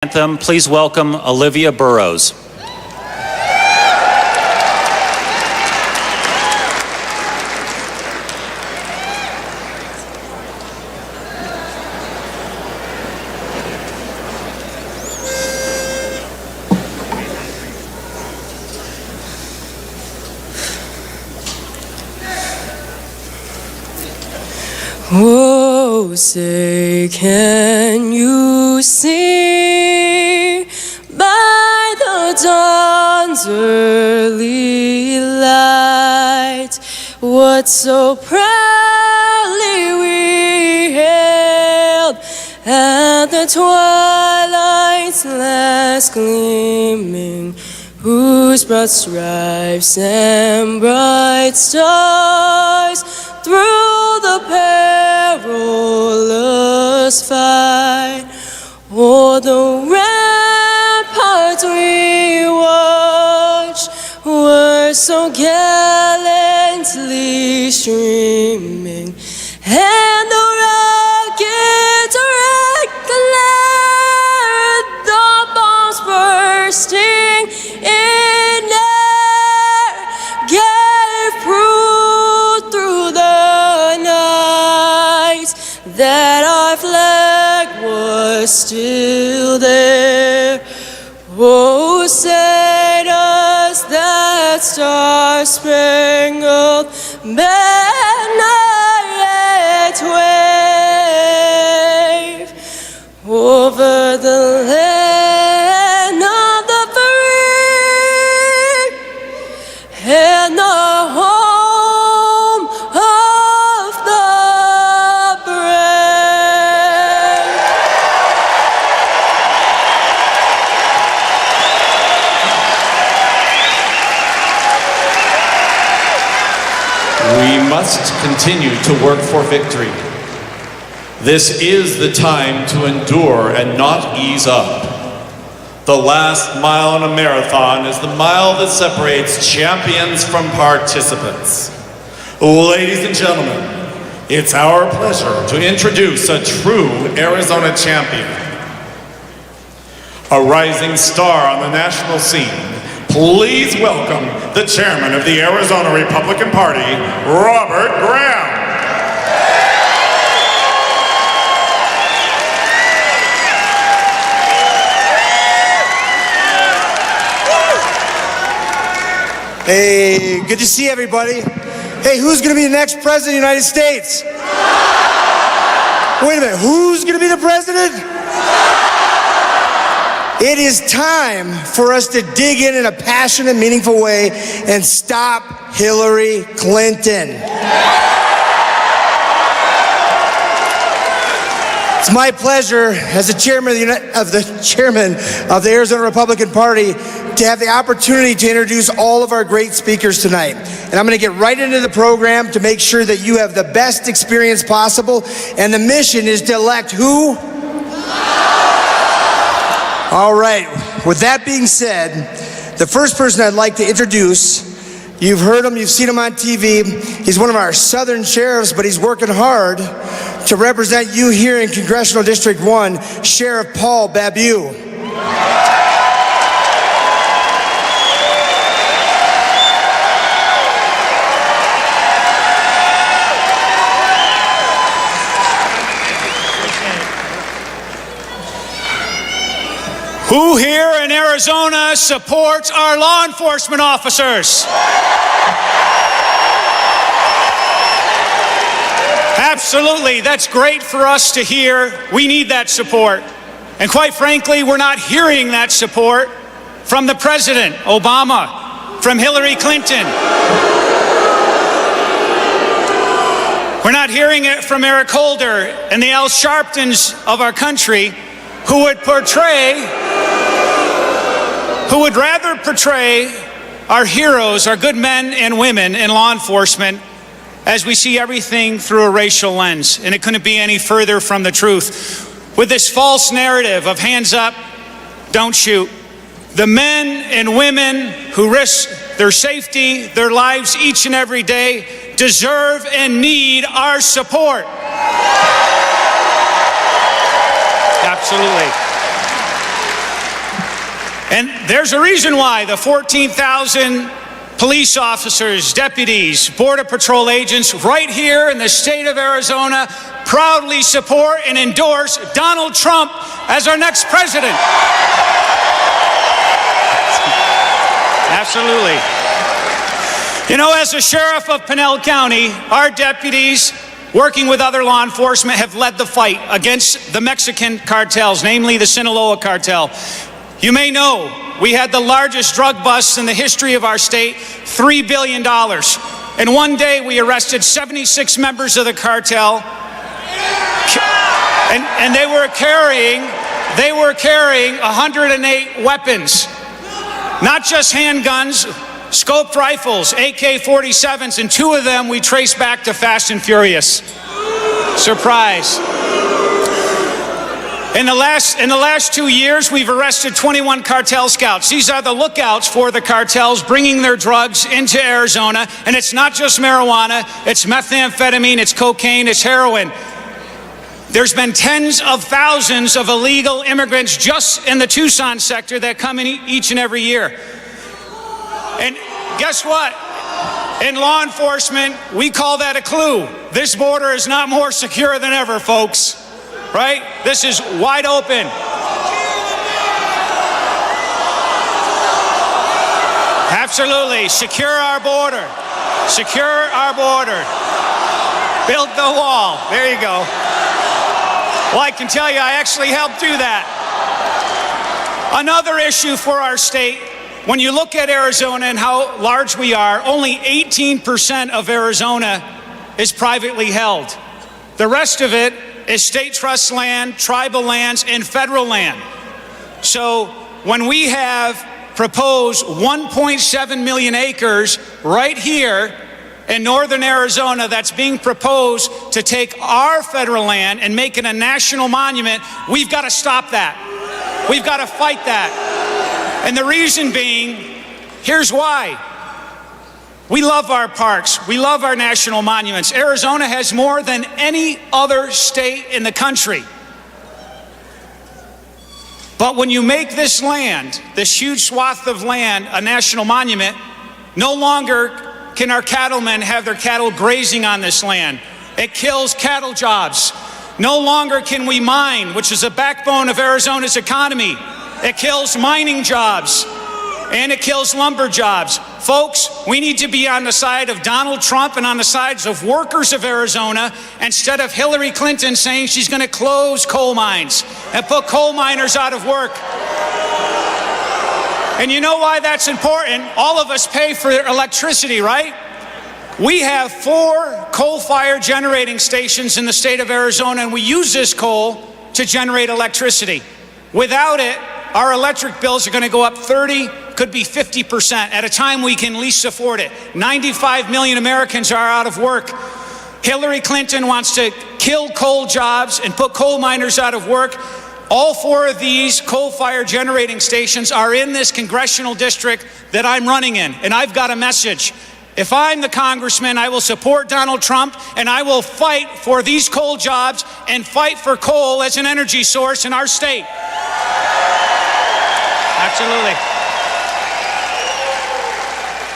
Anthem, please welcome Olivia Burrows. Oh, say, can you see by the dawn's early light what so proudly we hailed at the twilight's last gleaming, whose broad stripes and bright stars through the perilous fight o'er the ramparts we watched were so gallantly streaming, and the rockets declared, the bombs bursting in air gave proof through the night that our flag was still there. Oh, say does that star-spangled banner yet wave over the land of the free and the home of the brave? We must continue to work for victory. This is the time to endure and not ease up. The last mile in a marathon is the mile that separates champions from participants. Ladies and gentlemen, it's our pleasure to introduce a true Arizona champion. A rising star on the national scene. Please welcome the chairman of the Arizona Republican Party, Robert Graham. Hey, good to see everybody. Hey, who's going to be the next president of the United States? Wait a minute, who's going to be the president? It is time for us to dig in a passionate, meaningful way and stop Hillary Clinton. It's my pleasure as the chairman of the Arizona Republican Party to have the opportunity to introduce all of our great speakers tonight. And I'm going to get right into the program to make sure that you have the best experience possible. And the mission is to elect who? All right, with that being said, the first person I'd like to introduce, you've heard him, you've seen him on TV. He's one of our southern sheriffs, but he's working hard to represent you here in Congressional District 1, Sheriff Paul Babu. Who here in Arizona supports our law enforcement officers? Absolutely, that's great for us to hear. We need that support. And quite frankly, we're not hearing that support from the President, Obama, from Hillary Clinton. We're not hearing it from Eric Holder and the Al Sharptons of our country, who would rather portray our heroes, our good men and women in law enforcement, as we see everything through a racial lens. And it couldn't be any further from the truth. With this false narrative of hands up, don't shoot, the men and women who risk their safety, their lives each and every day deserve and need our support. Absolutely. And there's a reason why the 14,000 police officers, deputies, Border Patrol agents right here in the state of Arizona proudly support and endorse Donald Trump as our next president. Absolutely. You know, as a sheriff of Pinell County, our deputies, working with other law enforcement, have led the fight against the Mexican cartels, namely the Sinaloa cartel. You may know we had the largest drug busts in the history of our state, $3 billion. And one day we arrested 76 members of the cartel, and they were carrying 108 weapons, not just handguns, scoped rifles, AK-47s, and 2 of them we traced back to Fast and Furious. Surprise. In the last 2 years, we've arrested 21 cartel scouts. These are the lookouts for the cartels bringing their drugs into Arizona. And it's not just marijuana, it's methamphetamine, it's cocaine, it's heroin. There's been tens of thousands of illegal immigrants just in the Tucson sector that come in each and every year. And guess what? In law enforcement, we call that a clue. This border is not more secure than ever, folks. Right? This is wide open. Absolutely. Secure our border. Secure our border. Build the wall. There you go. Well, I can tell you, I actually helped do that. Another issue for our state, when you look at Arizona and how large we are, only 18% of Arizona is privately held. The rest of it is state trust land, tribal lands, and federal land. So when we have proposed 1.7 million acres right here in northern Arizona that's being proposed to take our federal land and make it a national monument, we've got to stop that. We've got to fight that. And the reason being, here's why. We love our parks. We love our national monuments. Arizona has more than any other state in the country. But when you make this land, this huge swath of land, a national monument, no longer can our cattlemen have their cattle grazing on this land. It kills cattle jobs. No longer can we mine, which is the backbone of Arizona's economy. It kills mining jobs. And it kills lumber jobs. Folks, we need to be on the side of Donald Trump and on the sides of workers of Arizona instead of Hillary Clinton saying she's going to close coal mines and put coal miners out of work. And you know why that's important? All of us pay for electricity, right? We have 4 coal-fired generating stations in the state of Arizona, and we use this coal to generate electricity. Without it, our electric bills are going to go up 30, could be 50% at a time we can least afford it. 95 million Americans are out of work. Hillary Clinton wants to kill coal jobs and put coal miners out of work. All 4 of these coal-fired generating stations are in this congressional district that I'm running in, and I've got a message. If I'm the congressman, I will support Donald Trump, and I will fight for these coal jobs and fight for coal as an energy source in our state. Absolutely.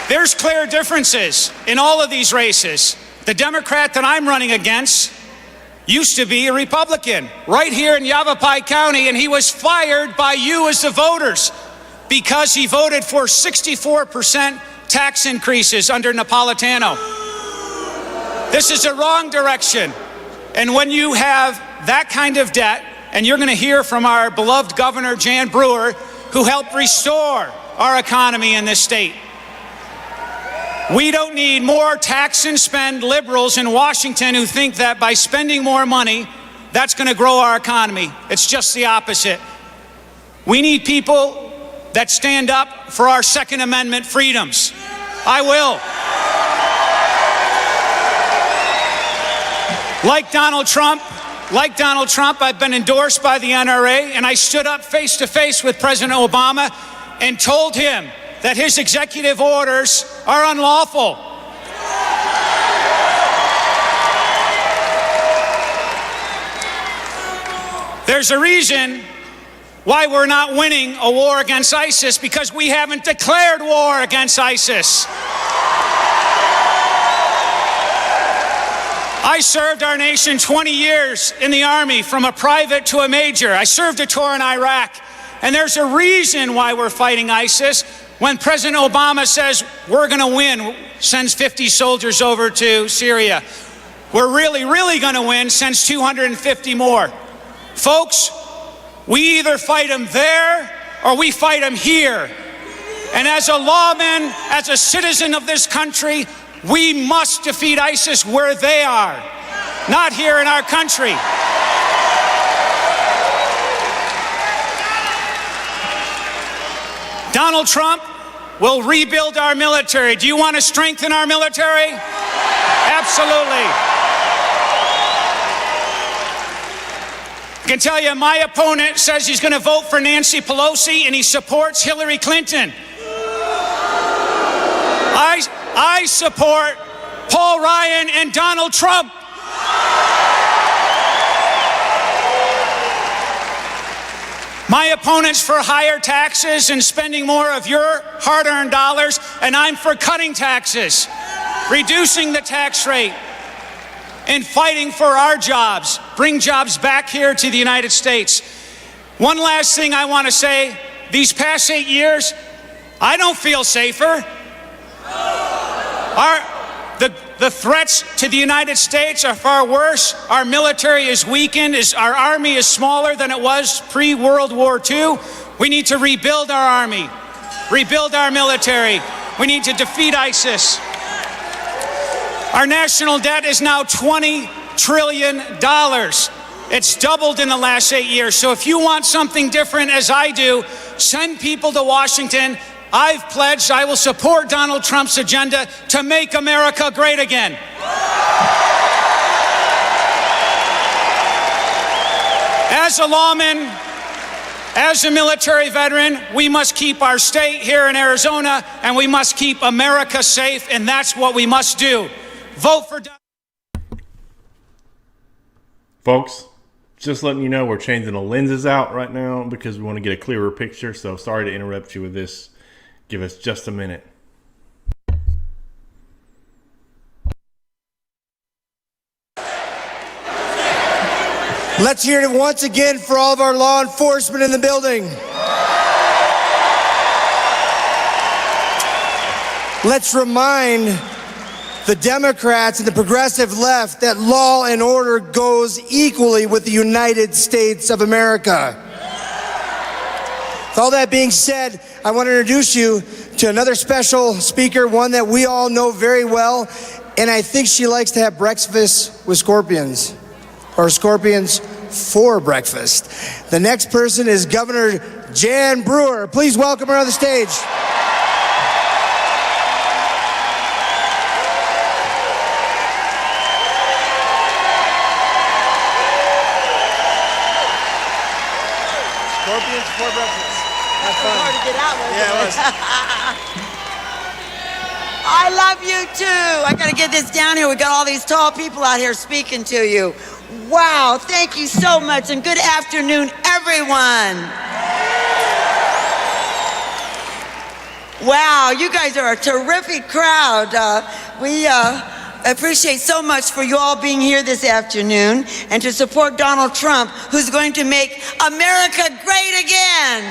There's clear differences in all of these races. The Democrat that I'm running against used to be a Republican right here in Yavapai County, and he was fired by you as the voters because he voted for 64% tax increases under Napolitano. This is a wrong direction. And when you have that kind of debt, and you're going to hear from our beloved Governor Jan Brewer, who helped restore our economy in this state. We don't need more tax and spend liberals in Washington who think that by spending more money, that's going to grow our economy. It's just the opposite. We need people that stand up for our Second Amendment freedoms. I will. Like Donald Trump, I've been endorsed by the NRA, and I stood up face to face with President Obama and told him that his executive orders are unlawful. There's a reason why we're not winning a war against ISIS, because we haven't declared war against ISIS. I served our nation 20 years in the Army, from a private to a major. I served a tour in Iraq, and there's a reason why we're fighting ISIS. When President Obama says we're going to win, sends 50 soldiers over to Syria, we're really, really going to win, sends 250 more. Folks, we either fight them there or we fight them here. And as a lawman, as a citizen of this country, we must defeat ISIS where they are, not here in our country. Donald Trump will rebuild our military. Do you want to strengthen our military? Absolutely. I can tell you, my opponent says he's going to vote for Nancy Pelosi and he supports Hillary Clinton. I support Paul Ryan and Donald Trump. My opponent's for higher taxes and spending more of your hard-earned dollars, and I'm for cutting taxes, reducing the tax rate, and fighting for our jobs, bring jobs back here to the United States. One last thing I want to say, these past 8 years, I don't feel safer. The threats to the United States are far worse. Our military is weakened. Our army is smaller than it was pre-World War II. We need to rebuild our army, rebuild our military. We need to defeat ISIS. Our national debt is now $20 trillion. It's doubled in the last 8 years. So if you want something different, as I do, send people to Washington. I've pledged I will support Donald Trump's agenda to make America great again. As a lawman, as a military veteran, we must keep our state here in Arizona, and we must keep America safe, and that's what we must do. Vote for Donald. Folks, just letting you know we're changing the lenses out right now because we want to get a clearer picture, so sorry to interrupt you with this. Give us just a minute. Let's hear it once again for all of our law enforcement in the building. Let's remind the Democrats and the progressive left that law and order goes equally with the United States of America. With all that being said, I want to introduce you to another special speaker, one that we all know very well, and I think she likes to have breakfast with scorpions, or scorpions for breakfast. The next person is Governor Jan Brewer. Please welcome her on the stage. Scorpions for breakfast. Have fun. Hard to get out of. Yeah, it was. I love you too. I gotta get this down here. We got all these tall people out here speaking to you. Wow, thank you so much, and good afternoon, everyone. Wow, you guys are a terrific crowd. We appreciate so much for you all being here this afternoon and to support Donald Trump, who's going to make America great again.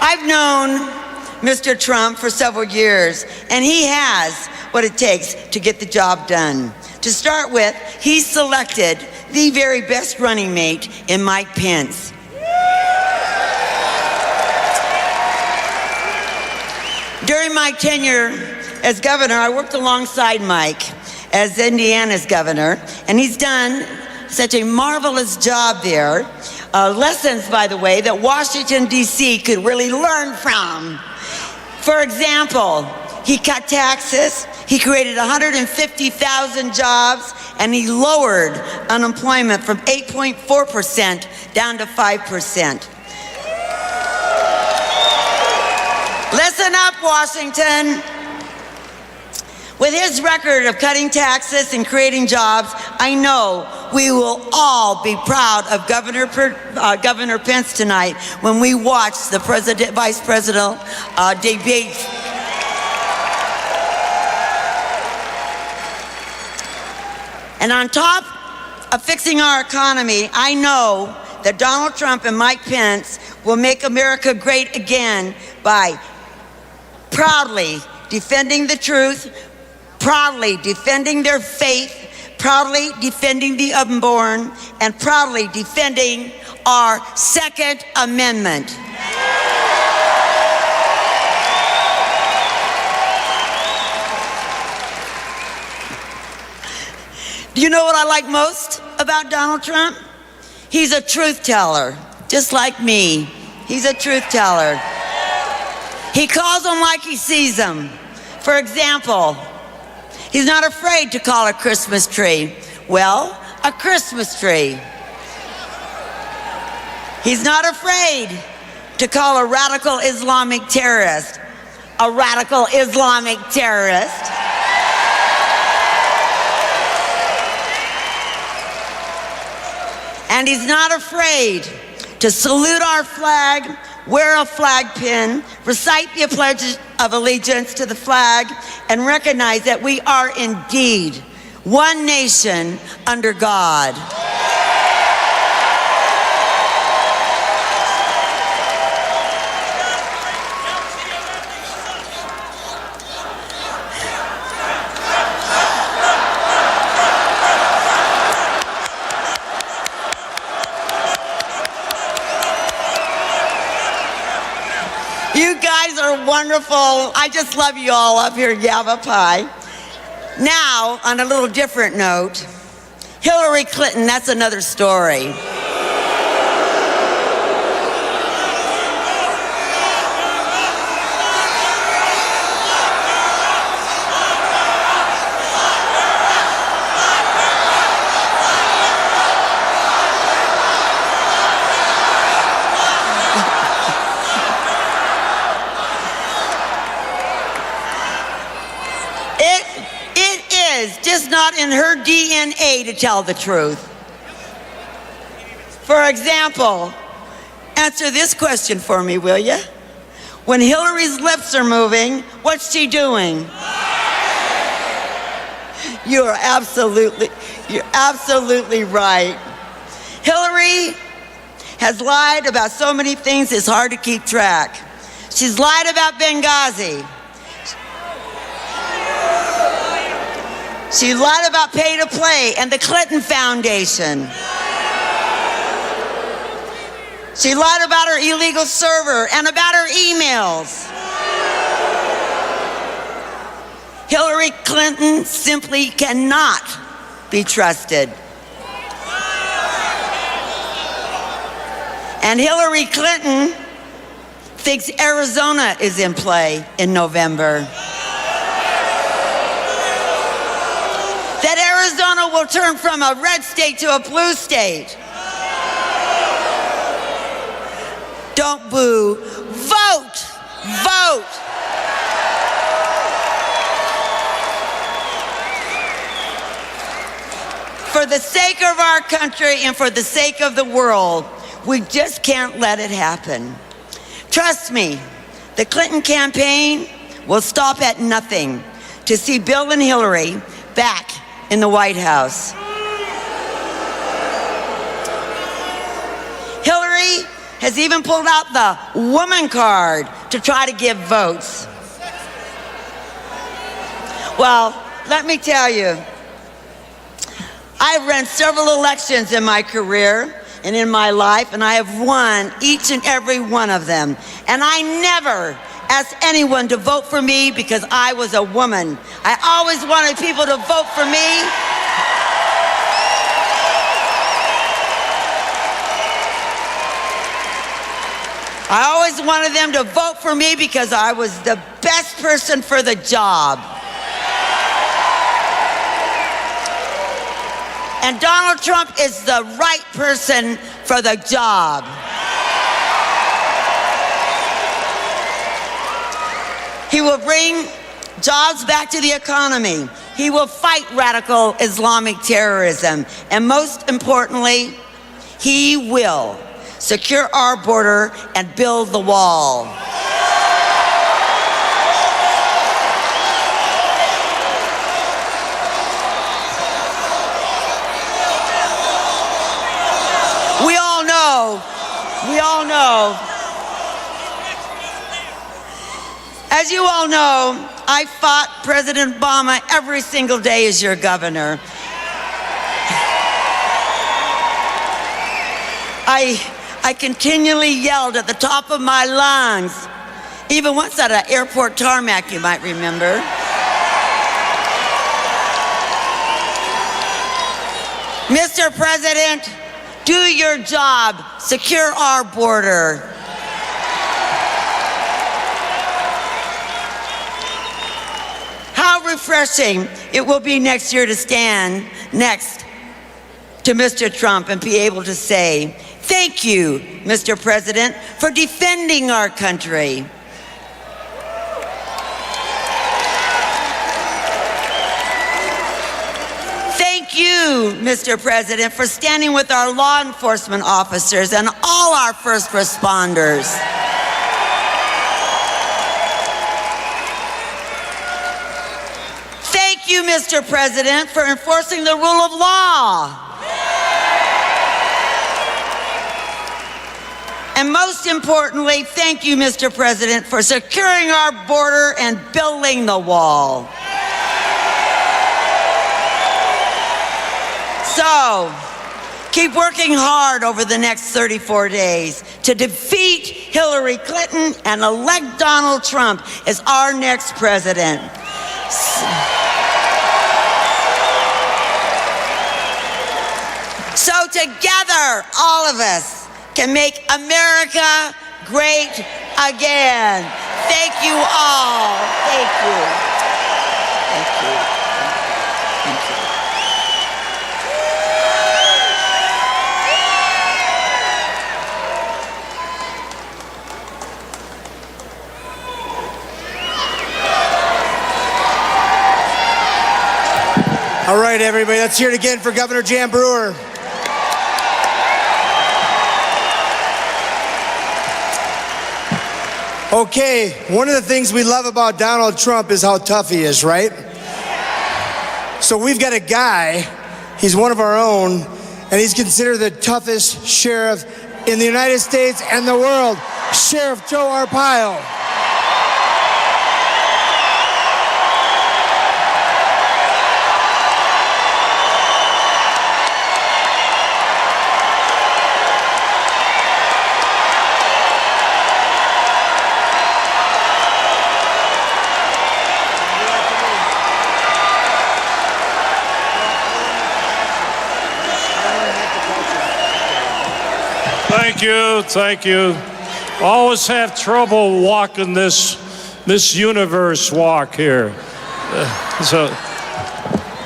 I've known Mr. Trump for several years, and he has what it takes to get the job done. To start with, he selected the very best running mate in Mike Pence. During my tenure as governor, I worked alongside Mike as Indiana's governor, and he's done such a marvelous job there. Lessons, by the way, that Washington, D.C. could really learn from. For example, he cut taxes, he created 150,000 jobs, and he lowered unemployment from 8.4% down to 5%. Listen up, Washington. With his record of cutting taxes and creating jobs, I know we will all be proud of Governor Pence tonight when we watch the Vice President debate. And on top of fixing our economy, I know that Donald Trump and Mike Pence will make America great again by proudly defending the truth, proudly defending their faith, proudly defending the unborn, and proudly defending our Second Amendment. Do you know what I like most about Donald Trump? He's a truth teller, just like me. He's a truth teller. He calls them like he sees them. For example, he's not afraid to call a Christmas tree, well, a Christmas tree. He's not afraid to call a radical Islamic terrorist a radical Islamic terrorist. And he's not afraid to salute our flag, wear a flag pin, recite the Pledge of Allegiance to the flag, and recognize that we are indeed one nation under God. You guys are wonderful. I just love you all up here at Yavapai. Now, on a little different note, Hillary Clinton, that's another story. Just not in her DNA to tell the truth. For example, answer this question for me, will you? When Hillary's lips are moving, what's she doing? You're absolutely right. Hillary has lied about so many things it's hard to keep track. She's lied about Benghazi. She lied about pay to play and the Clinton Foundation. She lied about her illegal server and about her emails. Hillary Clinton simply cannot be trusted. And Hillary Clinton thinks Arizona is in play in November. That Arizona will turn from a red state to a blue state. Don't boo. Vote! Vote! For the sake of our country and for the sake of the world, we just can't let it happen. Trust me, the Clinton campaign will stop at nothing to see Bill and Hillary back in the White House. Hillary has even pulled out the woman card to try to give votes. Well, let me tell you, I've run several elections in my career and in my life, and I have won each and every one of them. And I never asked anyone to vote for me because I was a woman. I always wanted people to vote for me. I always wanted them to vote for me because I was the best person for the job. And Donald Trump is the right person for the job. He will bring jobs back to the economy. he will fight radical Islamic terrorism. And most importantly, he will secure our border and build the wall. We all know, as you all know, I fought President Obama every single day as your governor. I continually yelled at the top of my lungs, even once at an airport tarmac, you might remember. Mr. President, do your job, secure our border. How refreshing it will be next year to stand next to Mr. Trump and be able to say, thank you, Mr. President, for defending our country. Thank you, Mr. President, for standing with our law enforcement officers and all our first responders. Thank you, Mr. President, for enforcing the rule of law. And most importantly, thank you, Mr. President, for securing our border and building the wall. So, keep working hard over the next 34 days to defeat Hillary Clinton and elect Donald Trump as our next president. So together, all of us can make America great again. Thank you all. Thank you. Thank you. Thank you. All right, everybody, let's hear it again for Governor Jan Brewer. Okay, one of the things we love about Donald Trump is how tough he is, right? So we've got a guy, he's one of our own, and he's considered the toughest sheriff in the United States and the world, Sheriff Joe Arpaio. Thank you. Always have trouble walking this universe walk here. So,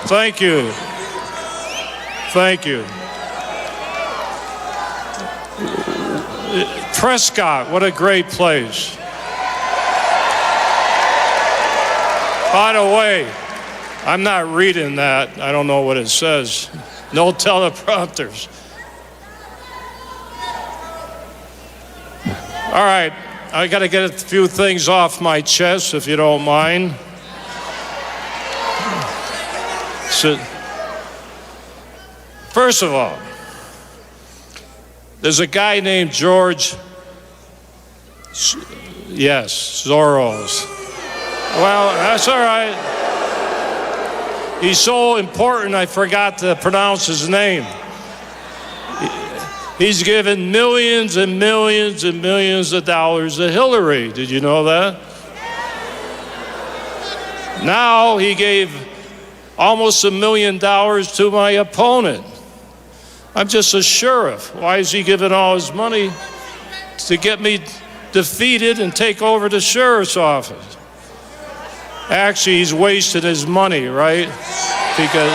thank you. Prescott, what a great place. By the way, I'm not reading that. I don't know what it says. No teleprompters. All right, I got to get a few things off my chest, if you don't mind. So, first of all, there's a guy named George, Soros. Well, that's all right. He's so important, I forgot to pronounce his name. He's given millions and millions and millions of dollars to Hillary. Did you know that? Now he gave almost $1 million to my opponent. I'm just a sheriff. Why is he giving all his money to get me defeated and take over the sheriff's office? Actually, he's wasting his money, right? Because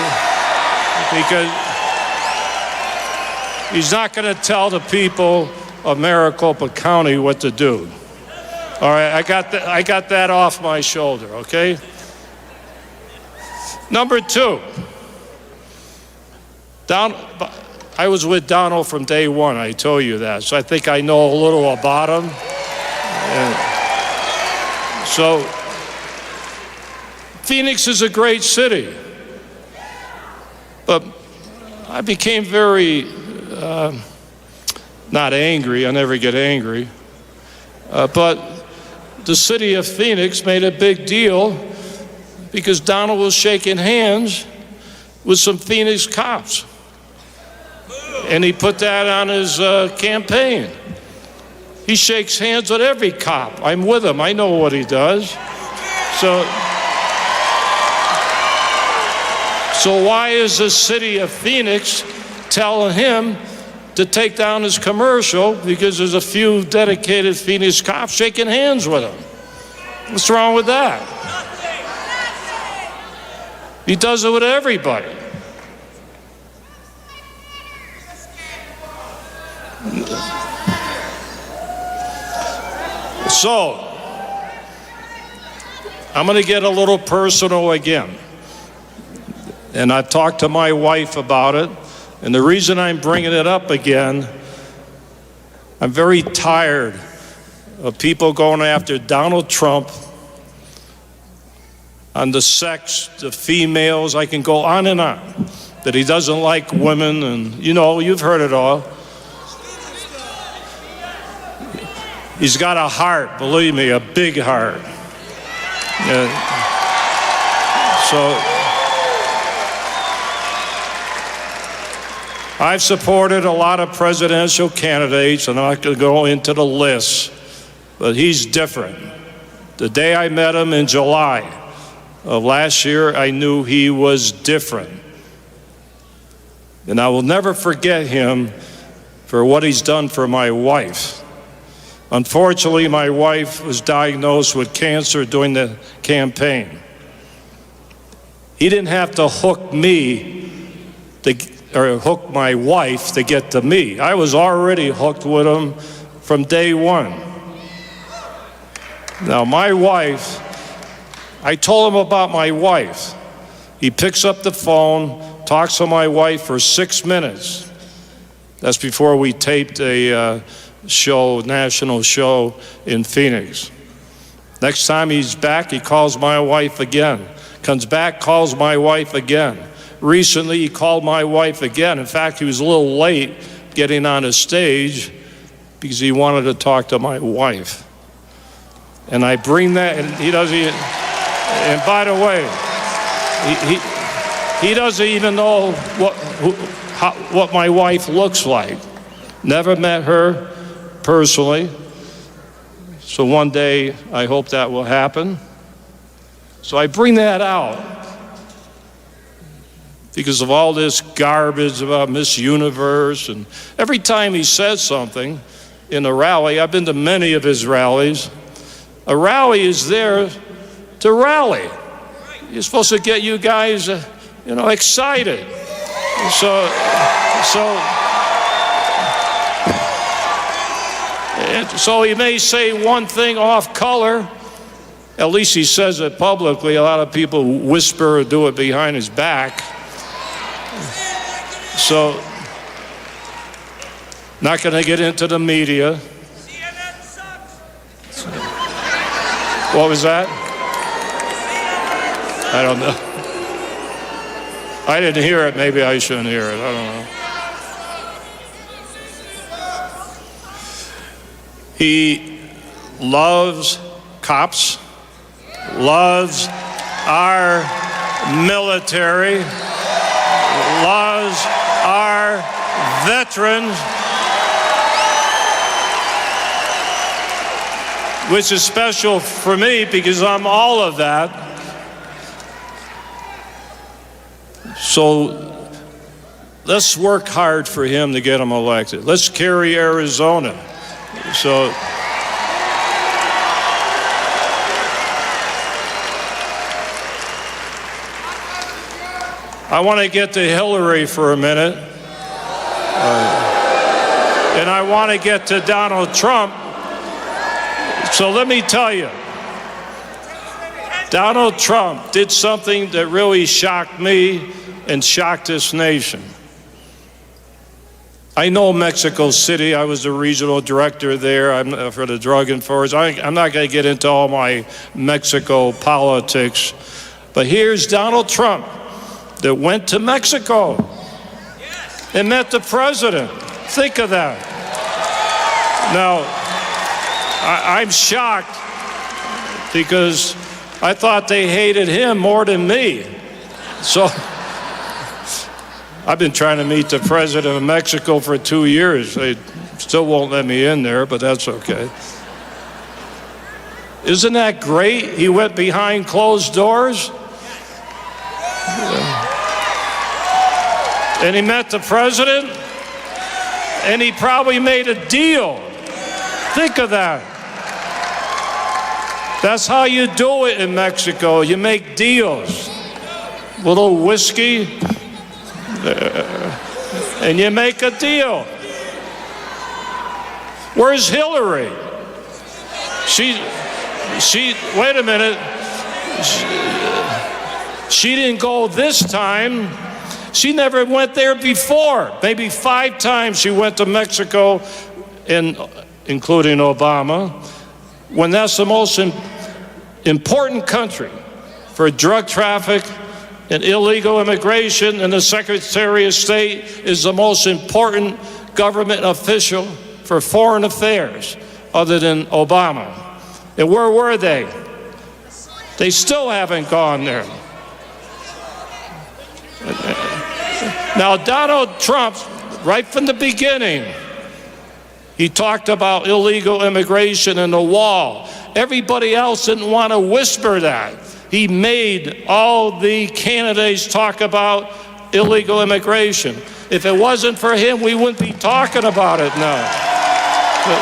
he's not going to tell the people of Maricopa County what to do. All right, I got that off my shoulder, okay? Number two, I was with Donald from day one, I told you that, so I think I know a little about him. So, Phoenix is a great city, but I became very, not angry, I never get angry, but the city of Phoenix made a big deal because Donald was shaking hands with some Phoenix cops. And he put that on his campaign. He shakes hands with every cop. I'm with him. I know what he does. So why is the city of Phoenix telling him to take down his commercial because there's a few dedicated Phoenix cops shaking hands with him? What's wrong with that? He does it with everybody. So, I'm going to get a little personal again. And I've talked to my wife about it. And the reason I'm bringing it up again, I'm very tired of people going after Donald Trump on the sex, the females. I can go on and on. That he doesn't like women, and you've heard it all. He's got a heart, believe me, a big heart. So I've supported a lot of presidential candidates, and I'm not going to go into the list, but he's different. The day I met him in July of last year, I knew he was different. And I will never forget him for what he's done for my wife. Unfortunately, my wife was diagnosed with cancer during the campaign. He didn't have to hook hook my wife to get to me. I was already hooked with him from day one. Now, my wife, I told him about my wife. He picks up the phone, talks to my wife for 6 minutes. That's before we taped a national show in Phoenix. Next time he's back, he calls my wife again. Comes back, calls my wife again. Recently, he called my wife again. In fact, he was a little late getting on the stage because he wanted to talk to my wife. And I bring that, and he doesn't even, and by the way, he doesn't even know what my wife looks like. Never met her personally. So one day, I hope that will happen. So I bring that out because of all this garbage about Miss Universe. And every time he says something in a rally, I've been to many of his rallies, a rally is there to rally. You're supposed to get you guys, excited. So he may say one thing off color. At least he says it publicly. A lot of people whisper or do it behind his back. So, not going to get into the media. What was that? I don't know. I didn't hear it. Maybe I shouldn't hear it. I don't know. He loves cops, loves our military, loves our veterans, which is special for me because I'm all of that. So let's work hard for him to get him elected. Let's carry Arizona. So I want to get to Hillary for a minute. And I want to get to Donald Trump. So let me tell you, Donald Trump did something that really shocked me and shocked this nation. I know Mexico City. I was the regional director there for the drug enforcement. I'm not going to get into all my Mexico politics, but here's Donald Trump that went to Mexico and met the president. Think of that. Now, I'm shocked because I thought they hated him more than me. So I've been trying to meet the president of Mexico for 2 years. They still won't let me in there, but that's okay. Isn't that great? He went behind closed doors. And he met the president, and he probably made a deal. Think of that. That's how you do it in Mexico. You make deals. A little whiskey, and you make a deal. Where's Hillary? She wait a minute. She didn't go this time. She never went there before. Maybe 5 times she went to Mexico, including Obama, when that's the most important country for drug traffic and illegal immigration, and the Secretary of State is the most important government official for foreign affairs other than Obama. And where were they? They still haven't gone there. Now, Donald Trump, right from the beginning, he talked about illegal immigration and the wall. Everybody else didn't want to whisper that. He made all the candidates talk about illegal immigration. If it wasn't for him, we wouldn't be talking about it now. But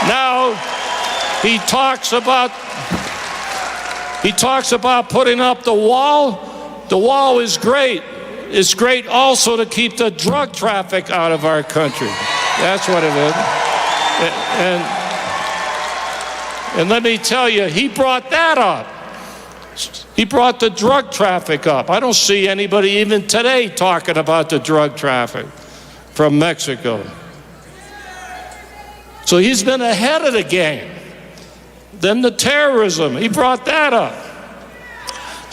now he talks about putting up the wall. The wall is great. It's great also to keep the drug traffic out of our country. That's what it is. And let me tell you, he brought that up. He brought the drug traffic up. I don't see anybody even today talking about the drug traffic from Mexico. So he's been ahead of the game. Then the terrorism, he brought that up.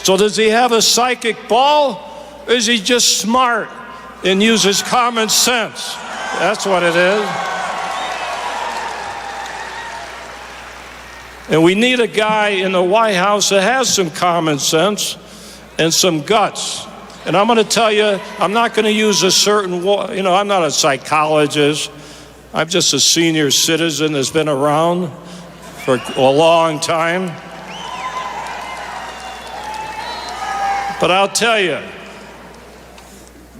So does he have a psychic ball, or is he just smart and uses common sense? That's what it is. And we need a guy in the White House that has some common sense and some guts. And I'm going to tell you, I'm not going to use a certain, I'm not a psychologist. I'm just a senior citizen that's been around for a long time. But I'll tell you,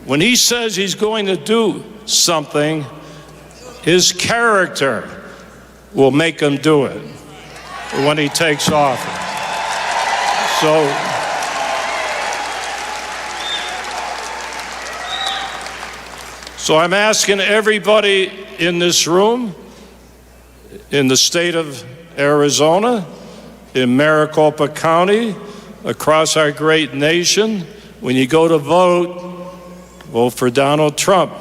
when he says he's going to do something, his character will make him do it when he takes office. So I'm asking everybody in this room, in the state of Arizona, in Maricopa County, across our great nation, when you go to vote for Donald Trump.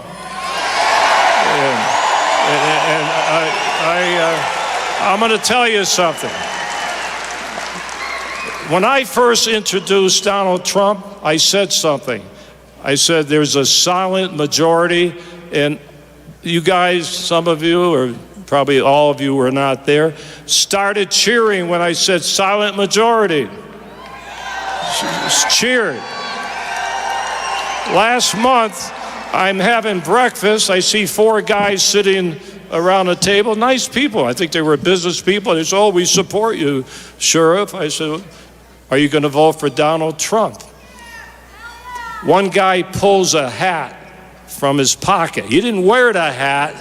I'm going to tell you something. When I first introduced Donald Trump, I said something. I said there's a silent majority, and you guys, some of you, or probably all of you were not there, started cheering when I said silent majority. Cheered. Last month, I'm having breakfast. I see 4 guys sitting around a table, nice people. I think they were business people. They said, "Oh, we support you, Sheriff." I said, "Are you going to vote for Donald Trump?" One guy pulls a hat from his pocket. He didn't wear the hat,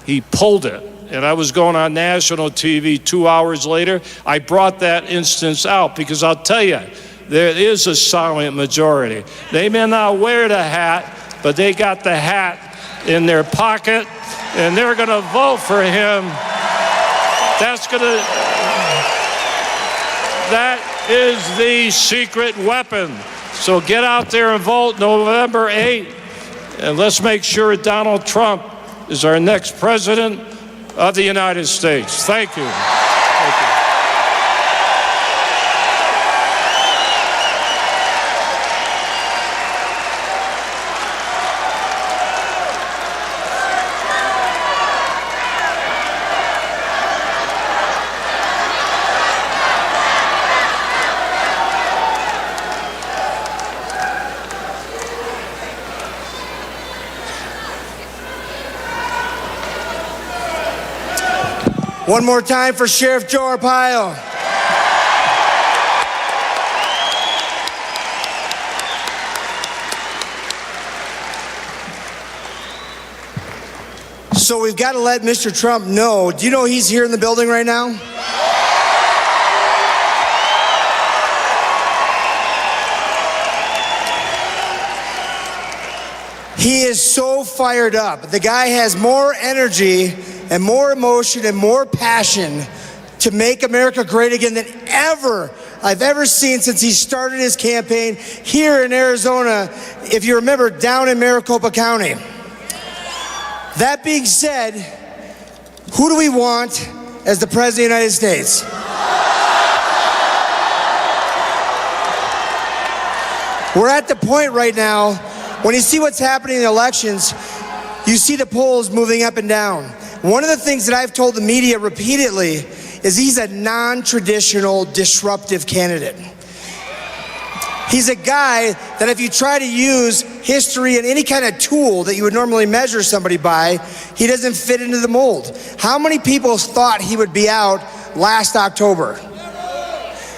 he pulled it. And I was going on national TV 2 hours later. I brought that instance out because I'll tell you, there is a silent majority. They may not wear the hat, but they got the hat in their pocket, and they're going to vote for him. That is the secret weapon. So get out there and vote November 8th, and let's make sure Donald Trump is our next president of the United States. Thank you. Thank you. One more time for Sheriff Joe Arpaio. So we've got to let Mr. Trump know. Do you know he's here in the building right now? He is so fired up. The guy has more energy and more emotion and more passion to make America great again than I've ever seen since he started his campaign here in Arizona, if you remember, down in Maricopa County. That being said, who do we want as the President of the United States? We're at the point right now, when you see what's happening in the elections, you see the polls moving up and down. One of the things that I've told the media repeatedly is he's a non-traditional, disruptive candidate. He's a guy that if you try to use history and any kind of tool that you would normally measure somebody by, he doesn't fit into the mold. How many people thought he would be out last October?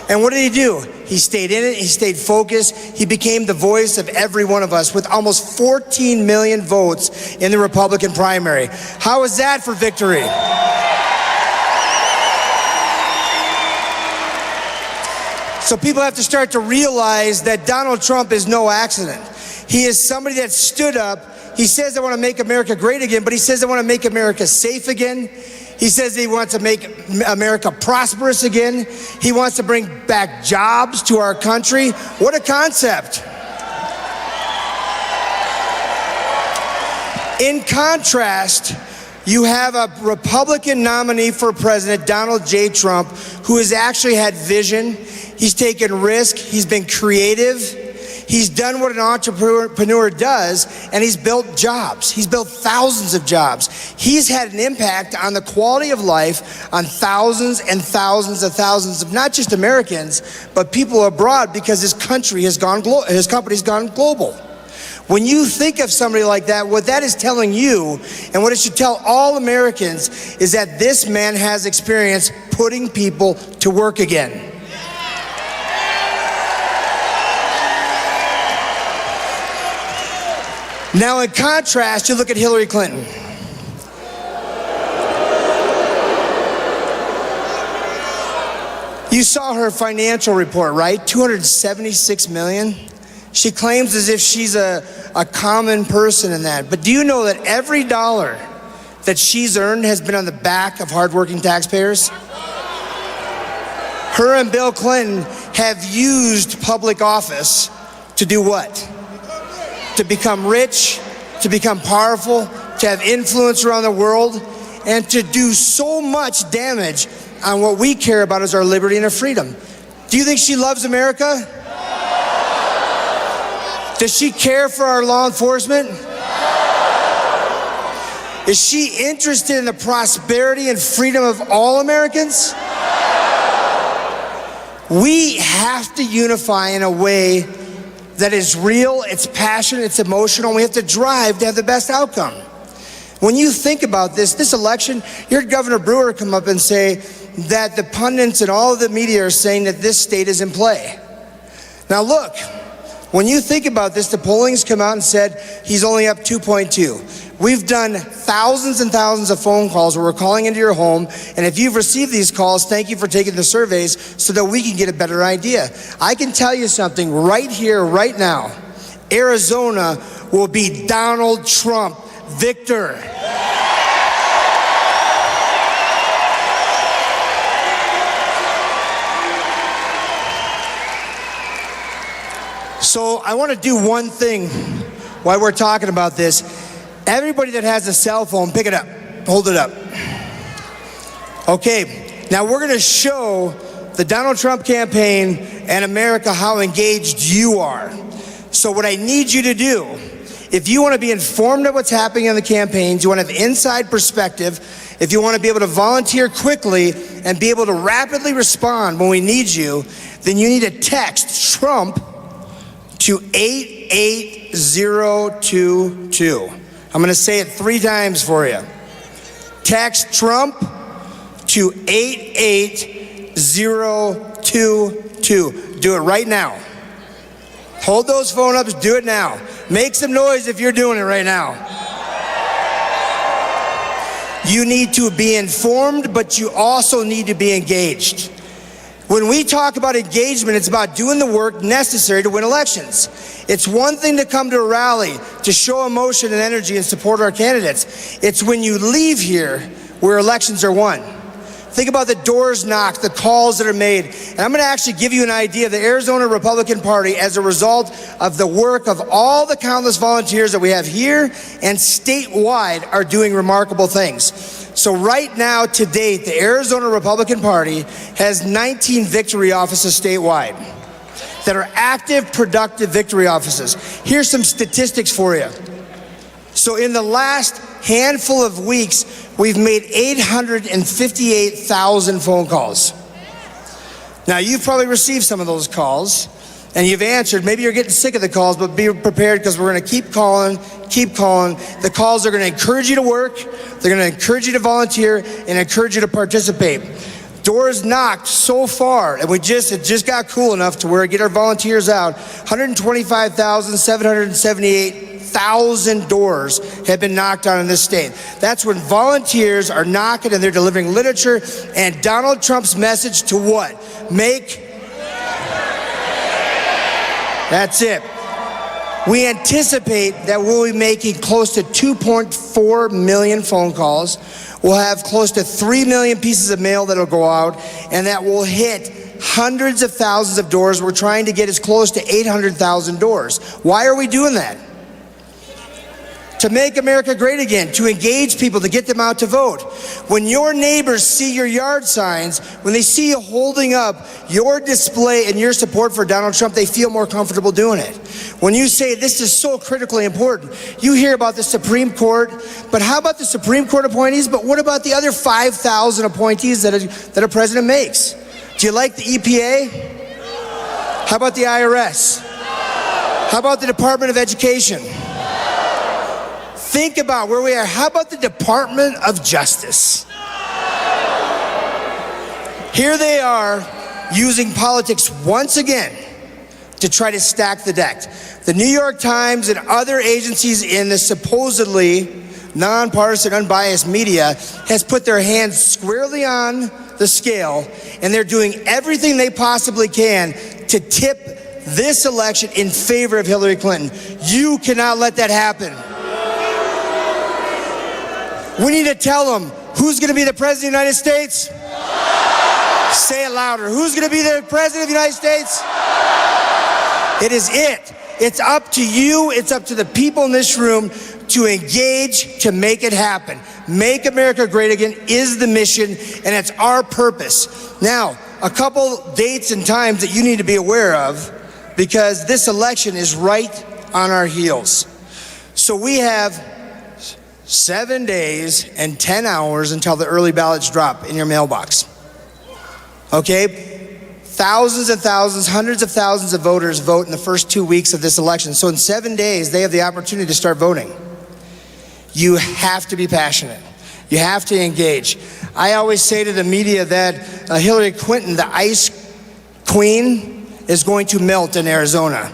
And what did he do? He stayed in it, he stayed focused, he became the voice of every one of us with almost 14 million votes in the Republican primary. How is that for victory? So people have to start to realize that Donald Trump is no accident. He is somebody that stood up. He says, I want to make America great again, but he says, I want to make America safe again. He says he wants to make America prosperous again. He wants to bring back jobs to our country. What a concept. In contrast, you have a Republican nominee for president, Donald J. Trump, who has actually had vision. He's taken risk. He's been creative. He's done what an entrepreneur does, and he's built jobs. He's built thousands of jobs. He's had an impact on the quality of life on thousands and thousands of thousands of not just Americans, but people abroad, because his country has gone his company's gone global. When you think of somebody like that, what that is telling you, and what it should tell all Americans, is that this man has experience putting people to work again. Now, in contrast, you look at Hillary Clinton. You saw her financial report, right? $276 million. She claims as if she's a common person in that. But do you know that every dollar that she's earned has been on the back of hardworking taxpayers? Her and Bill Clinton have used public office to do what? To become rich, to become powerful, to have influence around the world, and to do so much damage on what we care about as our liberty and our freedom. Do you think she loves America? Does she care for our law enforcement? Is she interested in the prosperity and freedom of all Americans? We have to unify in a way that is real, it's passionate, it's emotional, and we have to drive to have the best outcome. When you think about this election, you heard Governor Brewer come up and say that the pundits and all of the media are saying that this state is in play. Now look, when you think about this, the polling's come out and said he's only up 2.2. We've done thousands and thousands of phone calls where we're calling into your home, and if you've received these calls, thank you for taking the surveys so that we can get a better idea. I can tell you something right here, right now. Arizona will be Donald Trump victor. So I want to do one thing while we're talking about this. Everybody that has a cell phone, pick it up, hold it up. Okay, now we're going to show the Donald Trump campaign and America how engaged you are. So what I need you to do, if you want to be informed of what's happening in the campaigns, you want to have inside perspective, if you want to be able to volunteer quickly and be able to rapidly respond when we need you, then you need to text Trump to 88022. I'm going to say it 3 times for you. Text Trump to 88022. Do it right now. Hold those phone ups, do it now. Make some noise if you're doing it right now. You need to be informed, but you also need to be engaged. When we talk about engagement, it's about doing the work necessary to win elections. It's one thing to come to a rally, to show emotion and energy and support our candidates. It's when you leave here where elections are won. Think about the doors knocked, the calls that are made. And I'm going to actually give you an idea of the Arizona Republican Party as a result of the work of all the countless volunteers that we have here and statewide are doing remarkable things. So right now, to date, the Arizona Republican Party has 19 victory offices statewide that are active, productive victory offices. Here's some statistics for you. So in the last handful of weeks, we've made 858,000 phone calls. Now, you've probably received some of those calls, and you've answered. Maybe you're getting sick of the calls, but be prepared because we're going to keep calling, keep calling. The calls are going to encourage you to work. They're going to encourage you to volunteer and encourage you to participate. Doors knocked so far, and it just got cool enough to where we get our volunteers out. 125,778,000 doors have been knocked on in this state. That's when volunteers are knocking and they're delivering literature and Donald Trump's message to what? That's it. We anticipate that we'll be making close to 2.4 million phone calls. We'll have close to 3 million pieces of mail that'll go out, and that will hit hundreds of thousands of doors. We're trying to get as close to 800,000 doors. Why are we doing that? To make America great again, to engage people, to get them out to vote. When your neighbors see your yard signs, when they see you holding up your display and your support for Donald Trump, they feel more comfortable doing it. When you say this is so critically important, you hear about the Supreme Court, but how about the Supreme Court appointees? But what about the other 5,000 appointees that a president makes? Do you like the EPA? How about the IRS? How about the Department of Education? Think about where we are. How about the Department of Justice? Here they are using politics once again to try to stack the deck. The New York Times and other agencies in the supposedly nonpartisan, unbiased media has put their hands squarely on the scale, and they're doing everything they possibly can to tip this election in favor of Hillary Clinton. You cannot let that happen. We need to tell them who's going to be the president of the United States. Say it louder. Who's going to be the president of the United States? It is it. It's up to you. It's up to the people in this room to engage, to make it happen. Make America great again is the mission, and it's our purpose. Now, a couple dates and times that you need to be aware of, because this election is right on our heels. So we have 7 days and 10 hours until the early ballots drop in your mailbox. Okay? Thousands and thousands, hundreds of thousands of voters vote in the first 2 weeks of this election. So in 7 days, they have the opportunity to start voting. You have to be passionate. You have to engage. I always say to the media that Hillary Clinton, the ice queen, is going to melt in Arizona.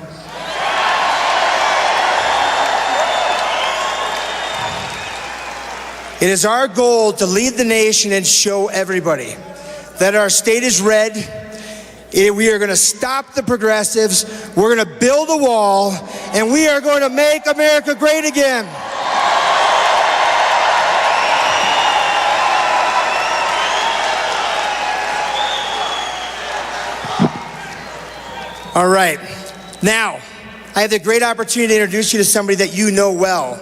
It is our goal to lead the nation and show everybody that our state is red. We are going to stop the progressives. We're going to build a wall, and we are going to make America great again. All right. Now, I have the great opportunity to introduce you to somebody that you know well.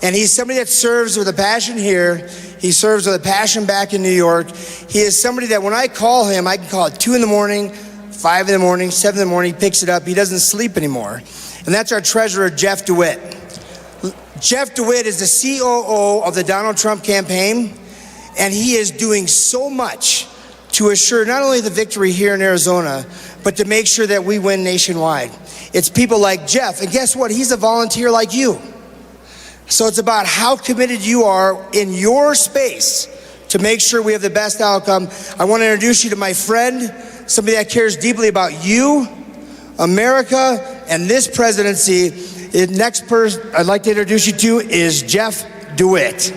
And he's somebody that serves with a passion here. He serves with a passion back in New York. He is somebody that when I call him, I can call at 2 in the morning, 5 in the morning, 7 in the morning, he picks it up. He doesn't sleep anymore. And that's our treasurer, Jeff DeWitt. Jeff DeWitt is the COO of the Donald Trump campaign, and he is doing so much to assure not only the victory here in Arizona, but to make sure that we win nationwide. It's people like Jeff, and guess what? He's a volunteer like you. So it's about how committed you are in your space to make sure we have the best outcome. I want to introduce you to my friend, somebody that cares deeply about you, America, and this presidency. The next person I'd like to introduce you to is Jeff DeWitt.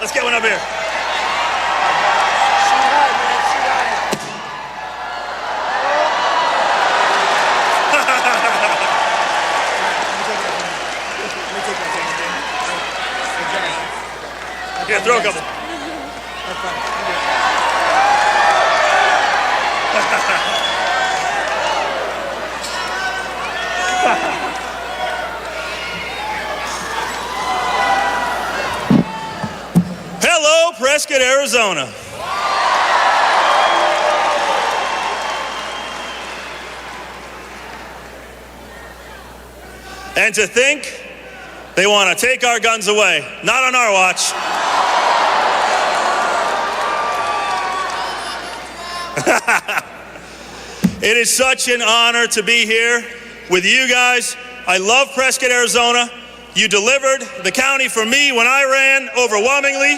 Let's get one up here. Here, throw a couple. Hello, Prescott, Arizona. And to think they want to take our guns away. Not on our watch. It is such an honor to be here with you guys. I love Prescott, Arizona. You delivered the county for me when I ran overwhelmingly.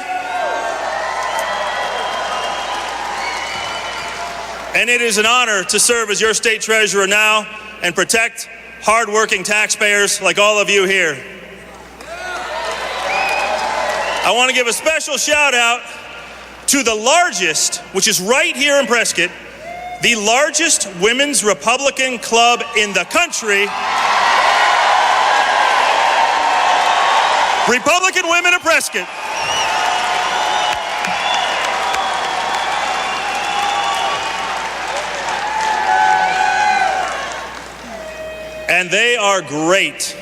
And it is an honor to serve as your state treasurer now and protect hardworking taxpayers like all of you here. I want to give a special shout out to the largest, which is right here in Prescott, the largest women's Republican club in the country, Republican Women of Prescott. And they are great.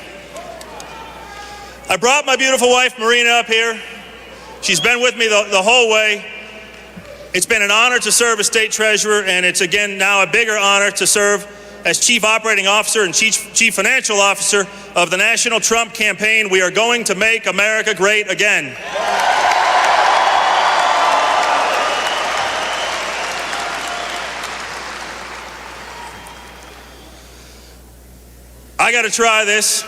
I brought my beautiful wife, Marina, up here. She's been with me the whole way. It's been an honor to serve as state treasurer, and it's again now a bigger honor to serve as chief operating officer and chief financial officer of the National Trump campaign. We are going to make America great again. I got to try this.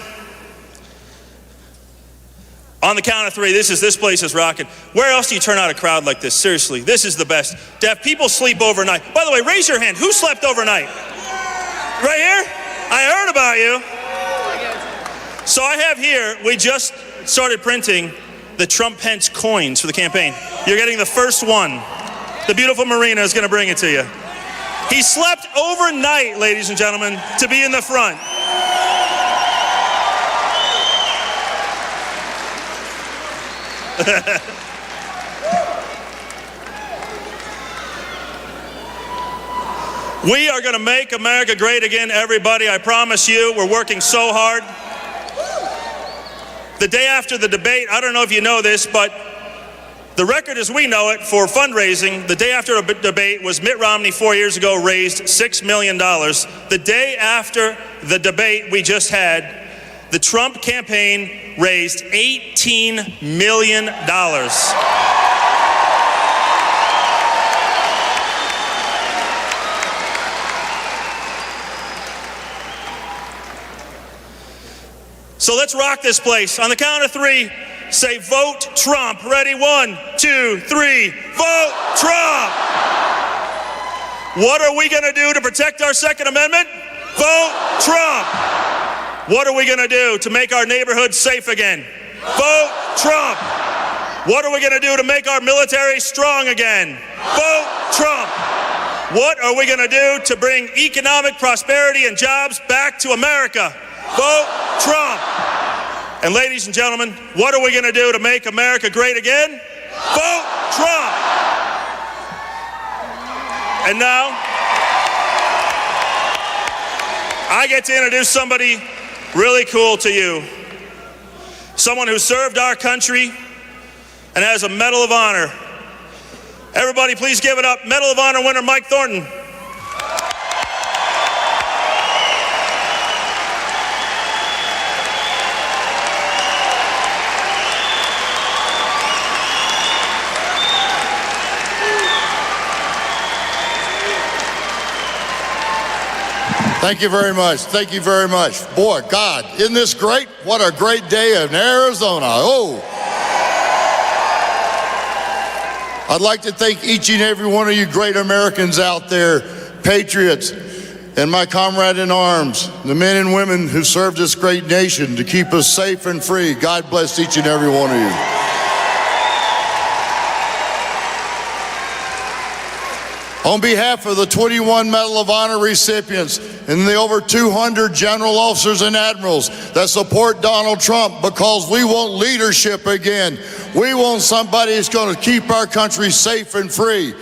On the count of three, this place is rocking. Where else do you turn out a crowd like this? Seriously, this is the best. Deaf people sleep overnight. By the way, raise your hand. Who slept overnight? Right here? I heard about you. So I have here, we just started printing the Trump-Pence coins for the campaign. You're getting the first one. The beautiful Marina is going to bring it to you. He slept overnight, ladies and gentlemen, to be in the front. We are going to make America great again, everybody. I promise you, we're working so hard. The day after the debate, I don't know if you know this, but the record as we know it for fundraising, the day after a debate was Mitt Romney 4 years ago raised $6 million. The day after the debate we just had, the Trump campaign raised $18 million. So let's rock this place. On the count of three, Say vote Trump. Ready? 1, 2, 3. Vote Trump. What are we going to do to protect our Second Amendment? Vote Trump. What are we going to do to make our neighborhoods safe again? Vote Trump. What are we going to do to make our military strong again? Vote Trump. What are we going to do to bring economic prosperity and jobs back to America? Vote Trump. And ladies and gentlemen, what are we going to do to make America great again? Vote Trump. And now, I get to introduce somebody really cool to you. Someone who served our country and has a Medal of Honor. Everybody please give it up. Medal of Honor winner Mike Thornton. Thank you very much. Thank you very much. Boy, God, isn't this great? What a great day in Arizona. Oh. I'd like to thank each and every one of you great Americans out there, patriots, and my comrade in arms, the men and women who served this great nation to keep us safe and free. God bless each and every one of you. On behalf of the 21 Medal of Honor recipients and the over 200 general officers and admirals that support Donald Trump, because we want leadership again. We want somebody who's going to keep our country safe and free.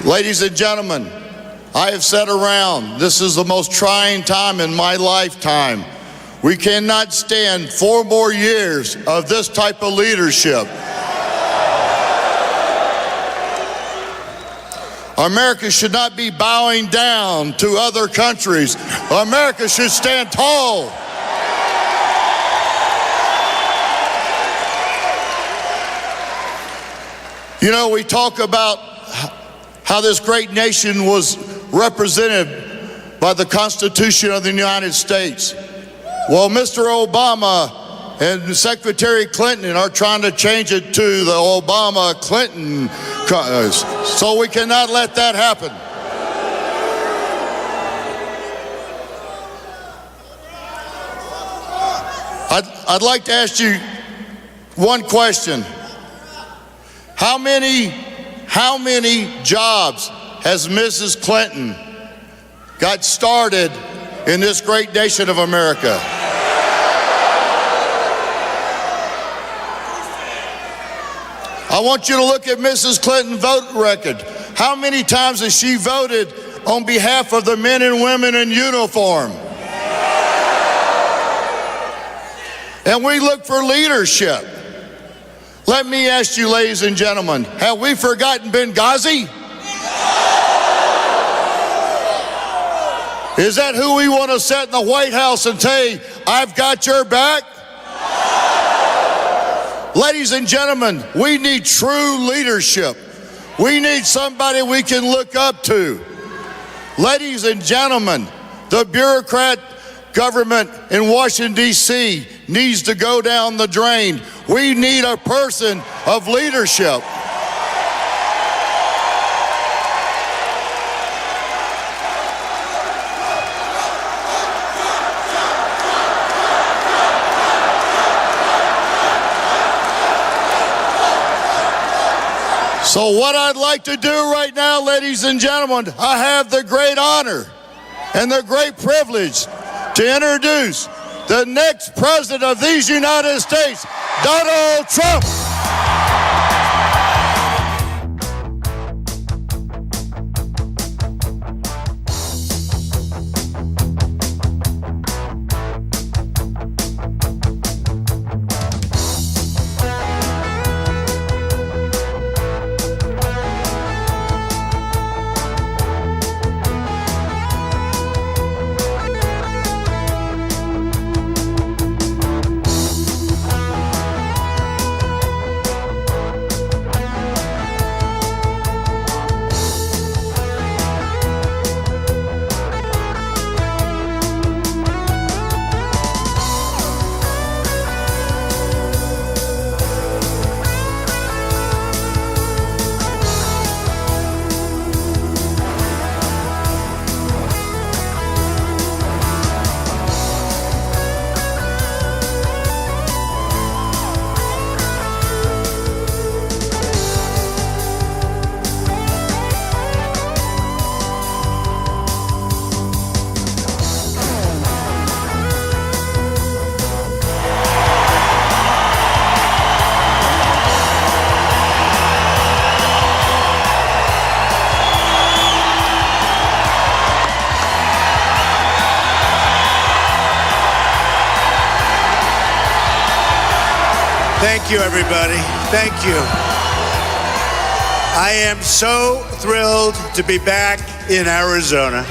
Ladies and gentlemen, I have said around, this is the most trying time in my lifetime. We cannot stand 4 more years of this type of leadership. America should not be bowing down to other countries. America should stand tall. You know, we talk about how this great nation was represented by the Constitution of the United States. Well, Mr. Obama and Secretary Clinton are trying to change it to the Obama-Clinton, so we cannot let that happen. I'd like to ask you one question. How many jobs has Mrs. Clinton got started in this great nation of America? I want you to look at Mrs. Clinton's vote record. How many times has she voted on behalf of the men and women in uniform? And we look for leadership. Let me ask you, ladies and gentlemen, have we forgotten Benghazi? Is that who we want to sit in the White House and say, I've got your back? Ladies and gentlemen, we need true leadership. We need somebody we can look up to. Ladies and gentlemen, the bureaucrat government in Washington, D.C. needs to go down the drain. We need a person of leadership. So what I'd like to do right now, ladies and gentlemen, I have the great honor and the great privilege to introduce the next president of these United States, Donald Trump. Thank you, everybody. Thank you. I am so thrilled to be back in Arizona.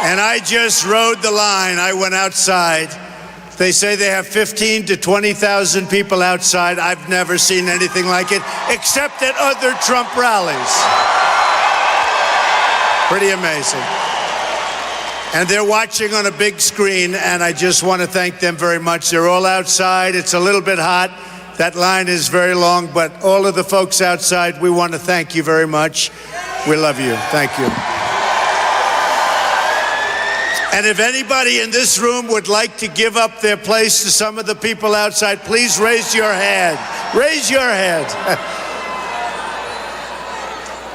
And I just rode the line. I went outside. They say they have 15 to 20,000 people outside. I've never seen anything like it, except at other Trump rallies. Pretty amazing. And they're watching on a big screen, and I just want to thank them very much. They're all outside. It's a little bit hot. That line is very long, but all of the folks outside, we want to thank you very much. We love you. Thank you. And if anybody in this room would like to give up their place to some of the people outside, please raise your hand. Raise your hand.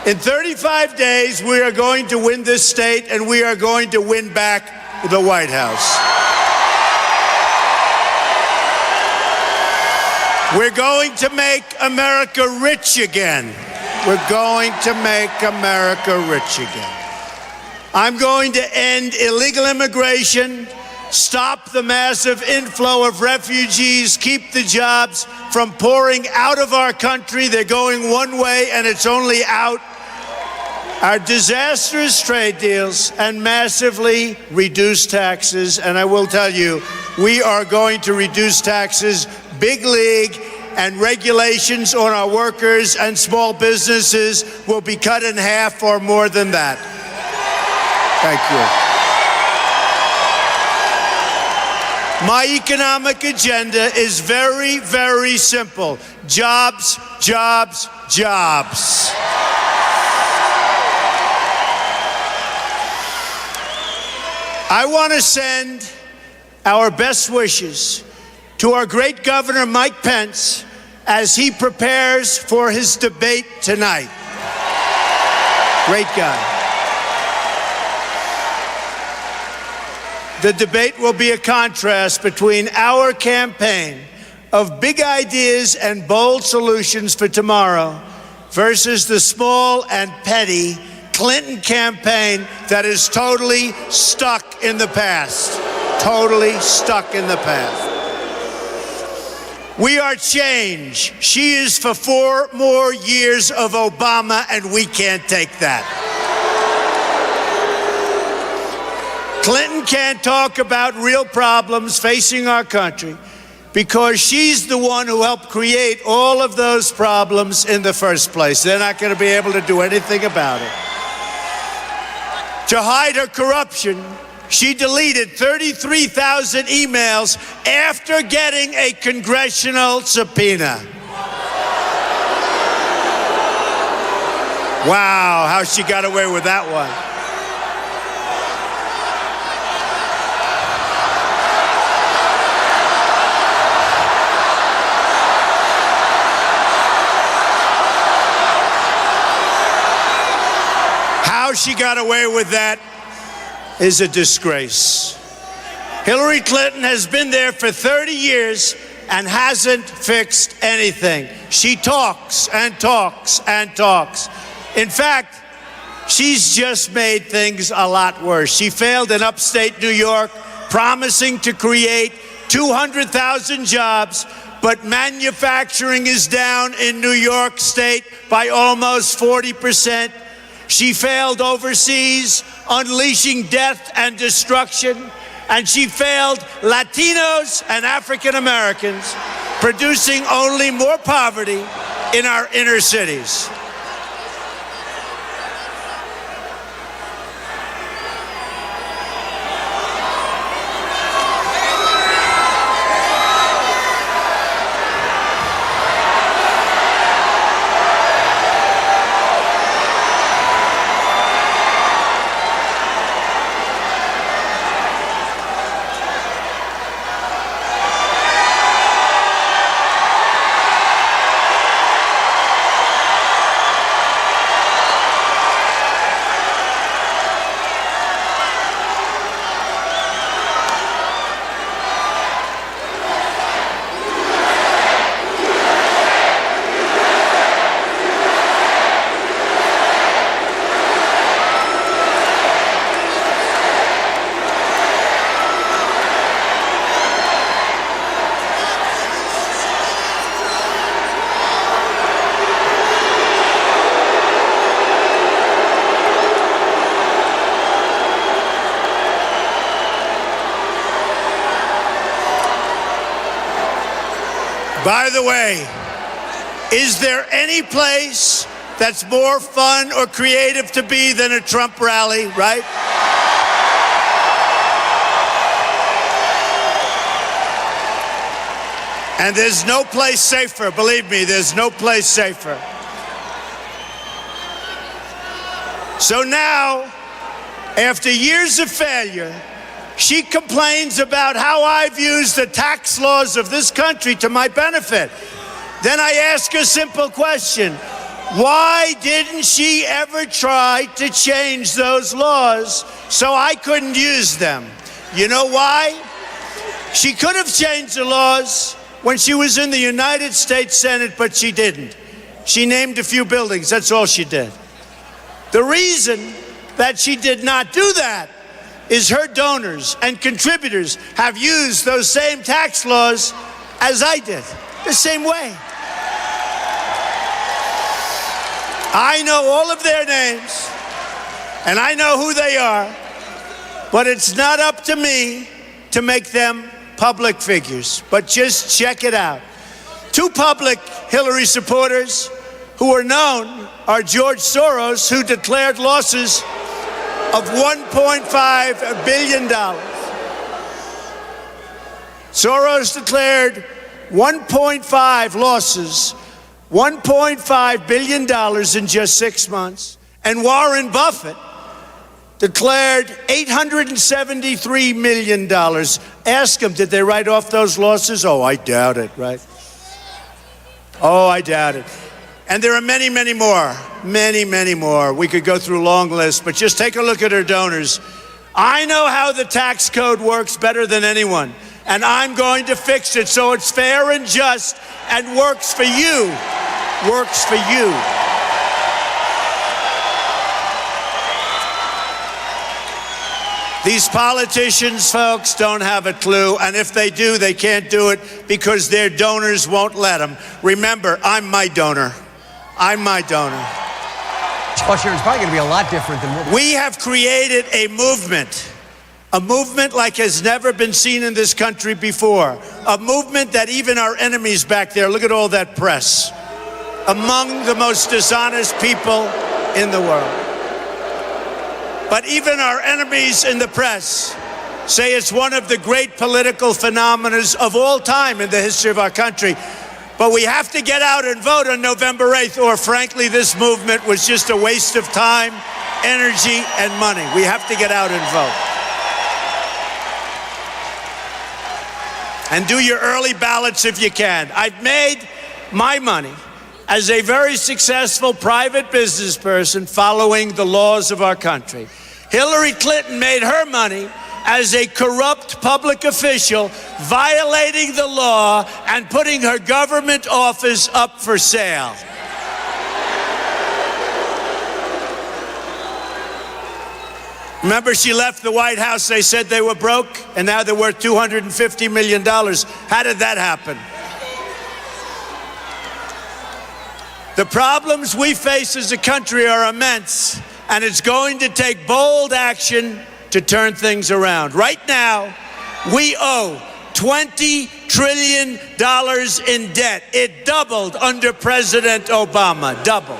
In 35 days, we are going to win this state, and we are going to win back the White House. We're going to make America rich again. We're going to make America rich again. I'm going to end illegal immigration, stop the massive inflow of refugees, keep the jobs from pouring out of our country. They're going one way, and it's only out. Our disastrous trade deals and massively reduced taxes. And I will tell you, we are going to reduce taxes, big league, and regulations on our workers and small businesses will be cut in half or more than that. Thank you. My economic agenda is very, very simple. Jobs, jobs, jobs. I want to send our best wishes to our great Governor Mike Pence as he prepares for his debate tonight. Great guy. The debate will be a contrast between our campaign of big ideas and bold solutions for tomorrow versus the small and petty Clinton campaign that is totally stuck in the past. Totally stuck in the past. We are change. She is for 4 more years of Obama, and we can't take that. Clinton can't talk about real problems facing our country because she's the one who helped create all of those problems in the first place. They're not going to be able to do anything about it. To hide her corruption, she deleted 33,000 emails after getting a congressional subpoena. Wow, how she got away with that one. How she got away with that is a disgrace. Hillary Clinton has been there for 30 years and hasn't fixed anything. She talks and talks and talks. In fact, she's just made things a lot worse. She failed in upstate New York, promising to create 200,000 jobs, but manufacturing is down in New York State by almost 40%. She failed overseas, unleashing death and destruction. And she failed Latinos and African Americans, producing only more poverty in our inner cities. By the way, is there any place that's more fun or creative to be than a Trump rally, right? And there's no place safer, believe me, there's no place safer. So now, after years of failure, she complains about how I've used the tax laws of this country to my benefit. Then I ask a simple question. Why didn't she ever try to change those laws so I couldn't use them? You know why? She could have changed the laws when she was in the United States Senate, but she didn't. She named a few buildings, that's all she did. The reason that she did not do that is her donors and contributors have used those same tax laws as I did, the same way. I know all of their names, and I know who they are, but it's not up to me to make them public figures. But just check it out. Two public Hillary supporters who are known are George Soros, who declared losses of $1.5 billion. Soros declared 1.5 losses, $1.5 billion in just 6 months. And Warren Buffett declared $873 million. Ask them, did they write off those losses? Oh, I doubt it, right? Oh, I doubt it. And there are many, many more. Many, many more. We could go through a long list, but just take a look at her donors. I know how the tax code works better than anyone, and I'm going to fix it so it's fair and just and works for you. Works for you. These politicians, folks, don't have a clue, and if they do, they can't do it because their donors won't let them. Remember, I'm my donor. I'm my donor. Well, Sharon, it's probably going to be a lot different than what we have created a movement like has never been seen in this country before, a movement that even our enemies back there, look at all that press, among the most dishonest people in the world. But even our enemies in the press say it's one of the great political phenomena of all time in the history of our country. But we have to get out and vote on November 8th, or frankly, this movement was just a waste of time, energy, and money. We have to get out and vote. And do your early ballots if you can. I've made my money as a very successful private business person following the laws of our country. Hillary Clinton made her money as a corrupt public official, violating the law and putting her government office up for sale. Remember, she left the White House, they said they were broke, and now they're worth $250 million. How did that happen? The problems we face as a country are immense, and it's going to take bold action to turn things around. Right now, we owe $20 trillion in debt. It doubled under President Obama, doubled.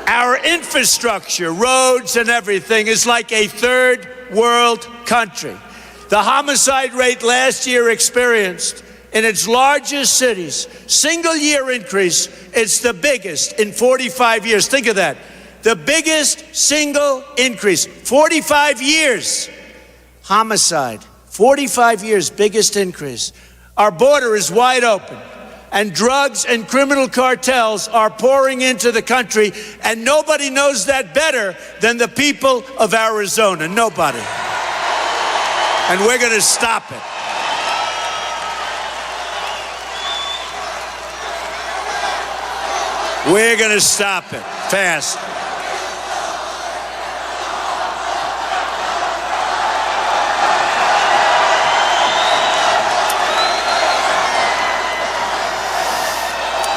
Our infrastructure, roads and everything, is like a third world country. The homicide rate last year experienced in its largest cities, single year increase, it's the biggest in 45 years. Think of that. The biggest single increase, 45 years. Homicide, 45 years, biggest increase. Our border is wide open, and drugs and criminal cartels are pouring into the country, and nobody knows that better than the people of Arizona, nobody. And we're gonna stop it. We're gonna stop it, fast.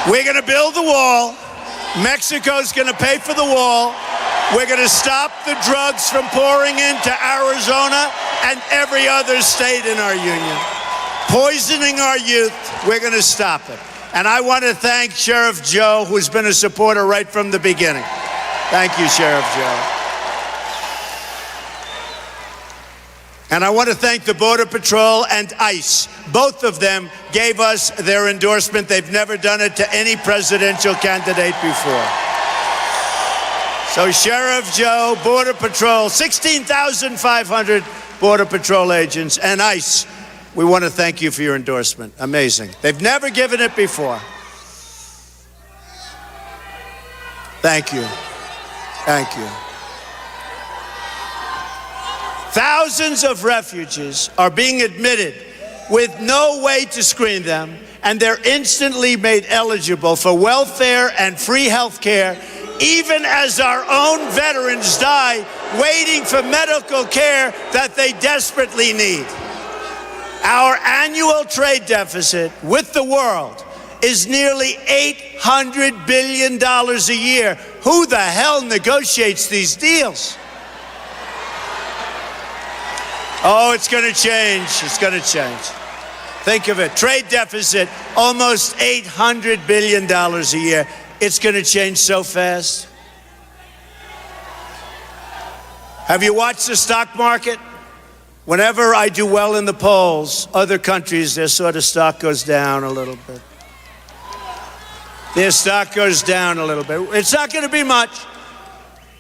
We're going to build the wall. Mexico's going to pay for the wall. We're going to stop the drugs from pouring into Arizona and every other state in our union. poisoning our youth. We're going to stop it. And I want to thank Sheriff Joe, who's been a supporter right from the beginning. Thank you, Sheriff Joe. And I want to thank the Border Patrol and ICE. Both of them gave us their endorsement. They've never done it to any presidential candidate before. So Sheriff Joe, Border Patrol, 16,500 Border Patrol agents, and ICE, we want to thank you for your endorsement. Amazing. They've never given it before. Thank you. Thank you. Thousands of refugees are being admitted with no way to screen them, and they're instantly made eligible for welfare and free health care, even as our own veterans die waiting for medical care that they desperately need. Our annual trade deficit with the world is nearly $800 billion a year. Who the hell negotiates these deals? Oh, it's going to change. It's going to change. Think of it. Trade deficit, almost $800 billion a year. It's going to change so fast. Have you watched the stock market? Whenever I do well in the polls, other countries, their sort of stock goes down a little bit. Their stock goes down a little bit. It's not going to be much,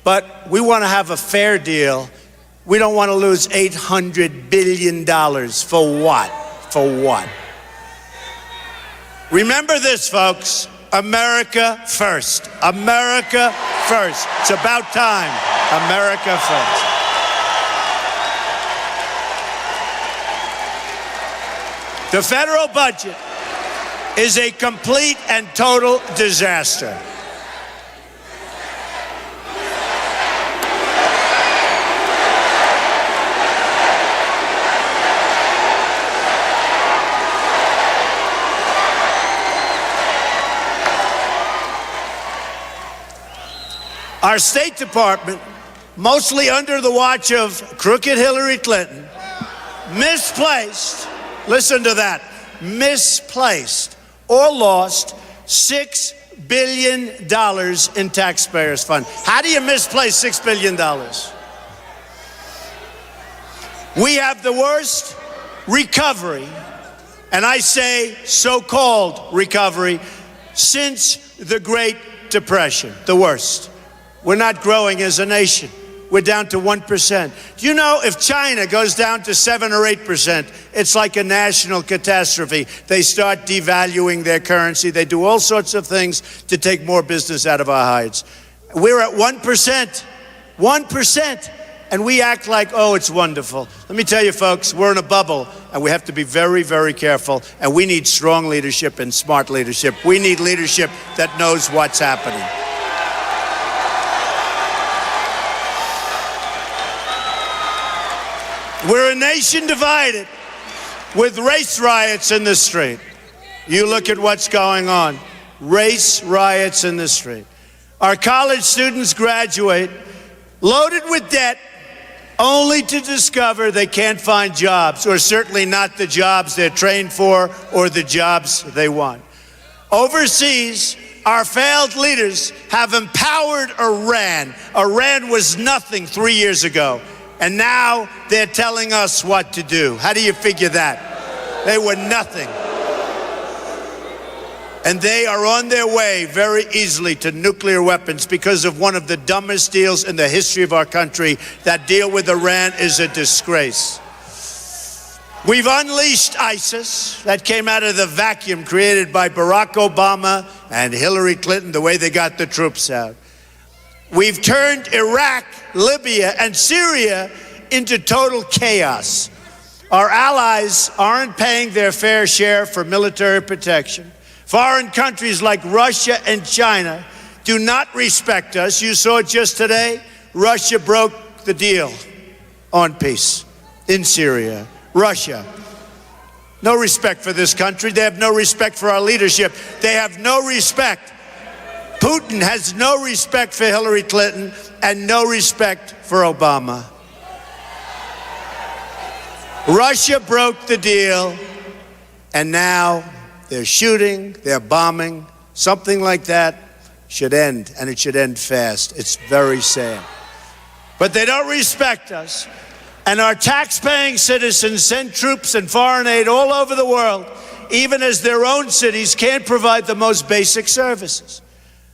but we want to have a fair deal. We don't want to lose $800 billion. For what? For what? Remember this, folks. America first. America first. It's about time. America first. The federal budget is a complete and total disaster. Our State Department, mostly under the watch of crooked Hillary Clinton, misplaced, listen to that, misplaced or lost $6 billion in taxpayers' funds. How do you misplace $6 billion? We have the worst recovery, and I say so-called recovery, since the Great Depression, the worst. We're not growing as a nation. We're down to 1%. Do you know if China goes down to 7 or 8%, it's like a national catastrophe. They start devaluing their currency. They do all sorts of things to take more business out of our hides. We're at 1%. 1%. And we act like, oh, it's wonderful. Let me tell you, folks, we're in a bubble, and we have to be very, very careful. And we need strong leadership and smart leadership. We need leadership that knows what's happening. We're a nation divided with race riots in the street. You look at what's going on. Race riots in the street. Our college students graduate loaded with debt only to discover they can't find jobs, or certainly not the jobs they're trained for or the jobs they want. Overseas, our failed leaders have empowered Iran. Iran was nothing 3 years ago. And now they're telling us what to do. How do you figure that? They were nothing. And they are on their way very easily to nuclear weapons because of one of the dumbest deals in the history of our country. That deal with Iran is a disgrace. We've unleashed ISIS. That came out of the vacuum created by Barack Obama and Hillary Clinton, the way they got the troops out. We've turned Iraq, Libya, and Syria into total chaos. Our allies aren't paying their fair share for military protection. Foreign countries like Russia and China do not respect us. You saw it just today. Russia broke the deal on peace in Syria. Russia. No respect for this country. They have no respect for our leadership. They have no respect. Putin has no respect for Hillary Clinton and no respect for Obama. Russia broke the deal. And now they're shooting, they're bombing. Something like that should end, and it should end fast. It's very sad. But they don't respect us. And our tax-paying citizens send troops and foreign aid all over the world, even as their own cities can't provide the most basic services.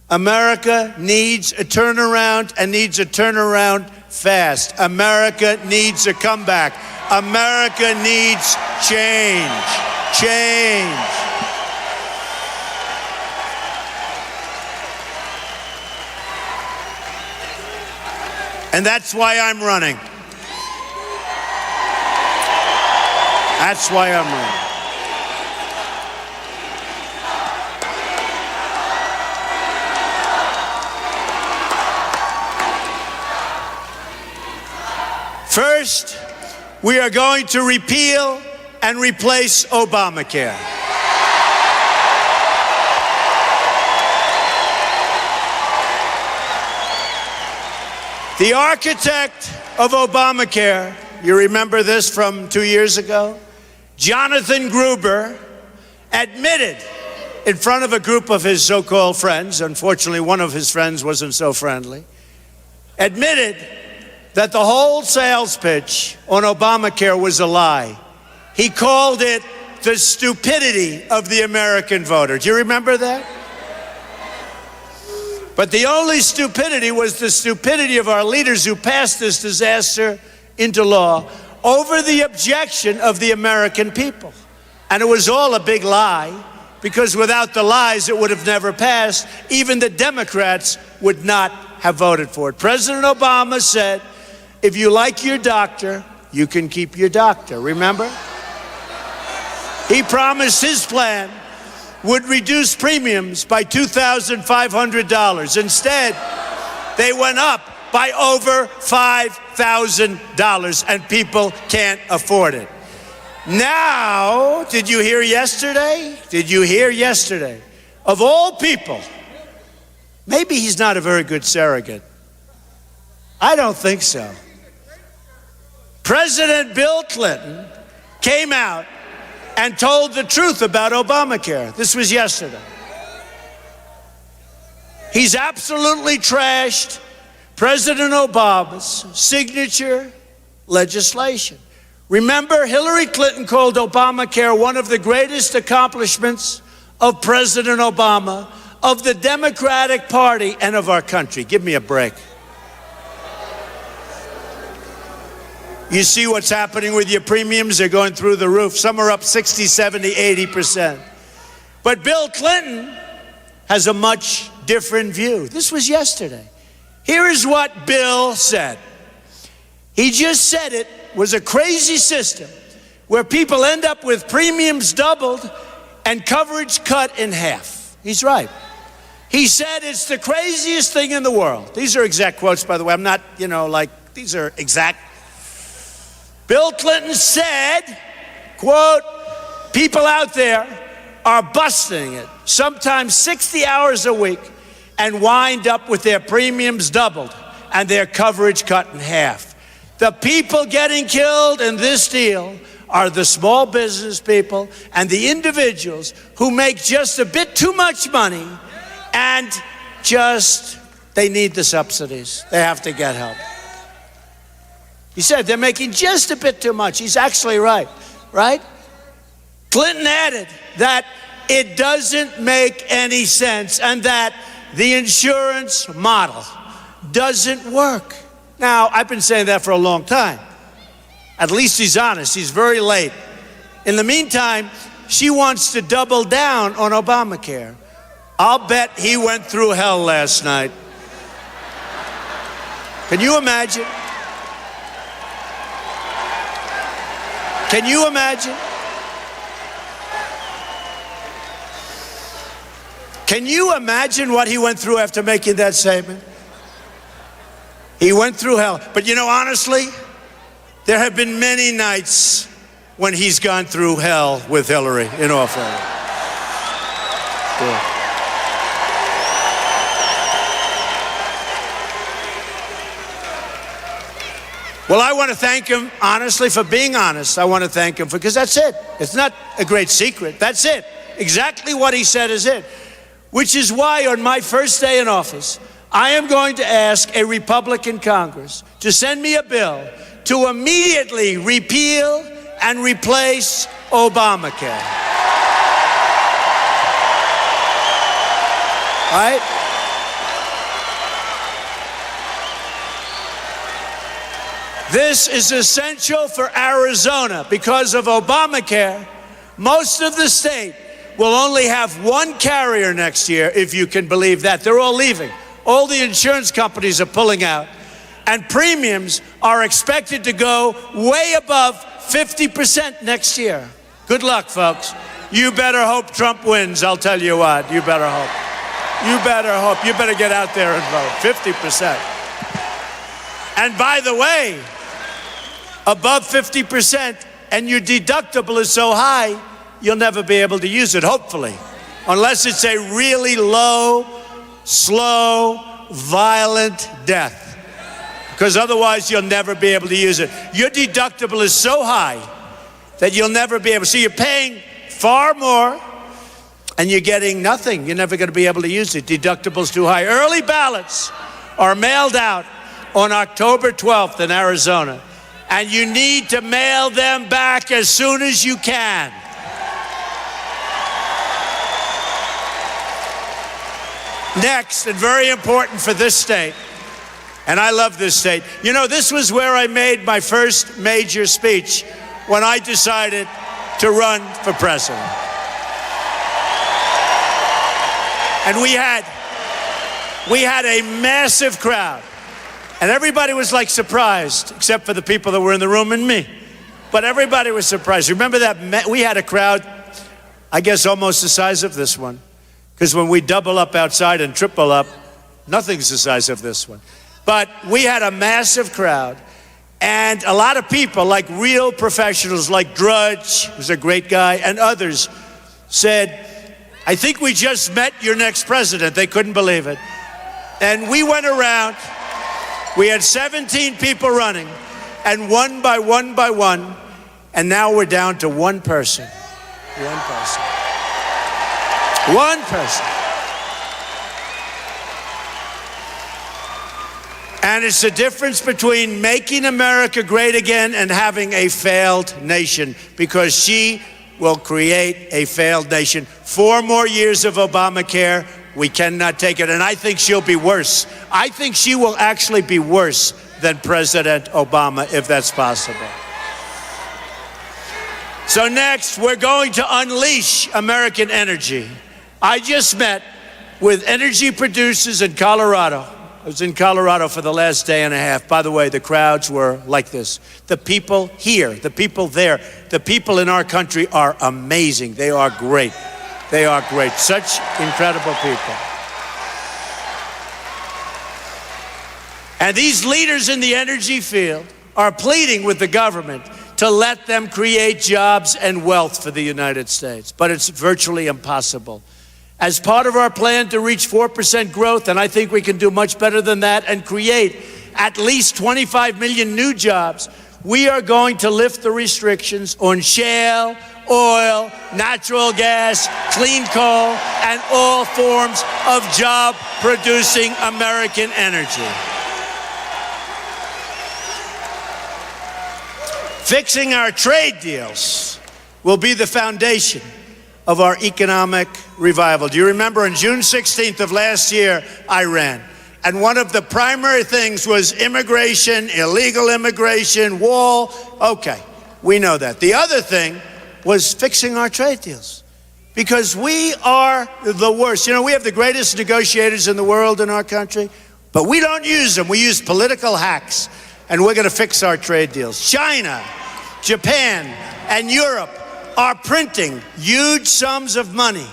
America needs a turnaround, and needs a turnaround fast. America needs a comeback. America needs change. Change. And that's why I'm running. That's why I'm running. First, we are going to repeal and replace Obamacare. The architect of Obamacare, you remember this from 2 years ago? Jonathan Gruber admitted in front of a group of his so-called friends, unfortunately one of his friends wasn't so friendly, admitted that the whole sales pitch on Obamacare was a lie. He called it the stupidity of the American voter. Do you remember that? But the only stupidity was the stupidity of our leaders who passed this disaster into law over the objection of the American people. And it was all a big lie, because without the lies, it would have never passed. Even the Democrats would not have voted for it. President Obama said, if you like your doctor, you can keep your doctor. Remember? He promised his plan would reduce premiums by $2,500. Instead, they went up by over $5,000, and people can't afford it. Now, did you hear yesterday? Did you hear yesterday? Of all people, maybe he's not a very good surrogate. I don't think so. President Bill Clinton came out and told the truth about Obamacare. This was yesterday. He's absolutely trashed President Obama's signature legislation. Remember, Hillary Clinton called Obamacare one of the greatest accomplishments of President Obama, of the Democratic Party, and of our country. Give me a break. You see what's happening with your premiums? They're going through the roof. Some are up 60, 70, 80%. But Bill Clinton has a much different view. This was yesterday. Here is what Bill said. He just said it was a crazy system where people end up with premiums doubled and coverage cut in half. He's right. He said it's the craziest thing in the world. These are exact quotes, by the way. I'm not, these are exact. Bill Clinton said, quote, people out there are busting it, sometimes 60 hours a week, and wind up with their premiums doubled and their coverage cut in half. The people getting killed in this deal are the small business people and the individuals who make just a bit too much money and they need the subsidies. They have to get help. He said they're making just a bit too much. He's actually right? Clinton added that it doesn't make any sense and that the insurance model doesn't work. Now, I've been saying that for a long time. At least he's honest. He's very late. In the meantime, she wants to double down on Obamacare. I'll bet he went through hell last night. Can you imagine? Can you imagine? Can you imagine what he went through after making that statement? He went through hell. But honestly, there have been many nights when he's gone through hell with Hillary, in all fairness. Yeah. Well, I want to thank him, honestly, for being honest. I want to thank him because that's it. It's not a great secret. That's it. Exactly what he said is it. Which is why on my first day in office, I am going to ask a Republican Congress to send me a bill to immediately repeal and replace Obamacare. All right? This is essential for Arizona. Because of Obamacare, most of the state will only have one carrier next year, if you can believe that. They're all leaving. All the insurance companies are pulling out. And premiums are expected to go way above 50% next year. Good luck, folks. You better hope Trump wins, I'll tell you what. You better hope. You better hope. You better get out there and vote. 50%. And by the way, above 50%, and your deductible is so high, you'll never be able to use it, hopefully. Unless it's a really low, slow, violent death. Because otherwise, you'll never be able to use it. Your deductible is so high that you'll never be able. So you're paying far more, and you're getting nothing. You're never going to be able to use it. Deductible's too high. Early ballots are mailed out on October 12th in Arizona. And you need to mail them back as soon as you can. Next, and very important for this state, and I love this state. You know, this was where I made my first major speech when I decided to run for president. And we had a massive crowd. And everybody was like surprised, except for the people that were in the room and me. But everybody was surprised. Remember that we had a crowd, I guess almost the size of this one. Because when we double up outside and triple up, nothing's the size of this one. But we had a massive crowd. And a lot of people, like real professionals, like Drudge, who's a great guy, and others, said, I think we just met your next president. They couldn't believe it. And we went around. We had 17 people running, and one by one, and now we're down to one person. One person. One person. And it's the difference between making America great again and having a failed nation, because she will create a failed nation. 4 more years of Obamacare. We cannot take it, and I think she'll be worse. I think she will actually be worse than President Obama, if that's possible. So next, we're going to unleash American energy. I just met with energy producers in Colorado. I was in Colorado for the last day and a half. By the way, the crowds were like this. The people here, the people there, the people in our country are amazing. They are great. They are great. Such incredible people. And these leaders in the energy field are pleading with the government to let them create jobs and wealth for the United States. But it's virtually impossible. As part of our plan to reach 4% growth, and I think we can do much better than that, and create at least 25 million new jobs, we are going to lift the restrictions on shale, oil, natural gas, clean coal, and all forms of job-producing American energy. Fixing our trade deals will be the foundation of our economic revival. Do you remember on June 16th of last year, I ran? And one of the primary things was immigration, illegal immigration, wall. Okay, we know that. The other thing was fixing our trade deals, because we are the worst. You know, we have the greatest negotiators in the world in our country, but we don't use them. We use political hacks, and we're going to fix our trade deals. China, Japan, and Europe are printing huge sums of money.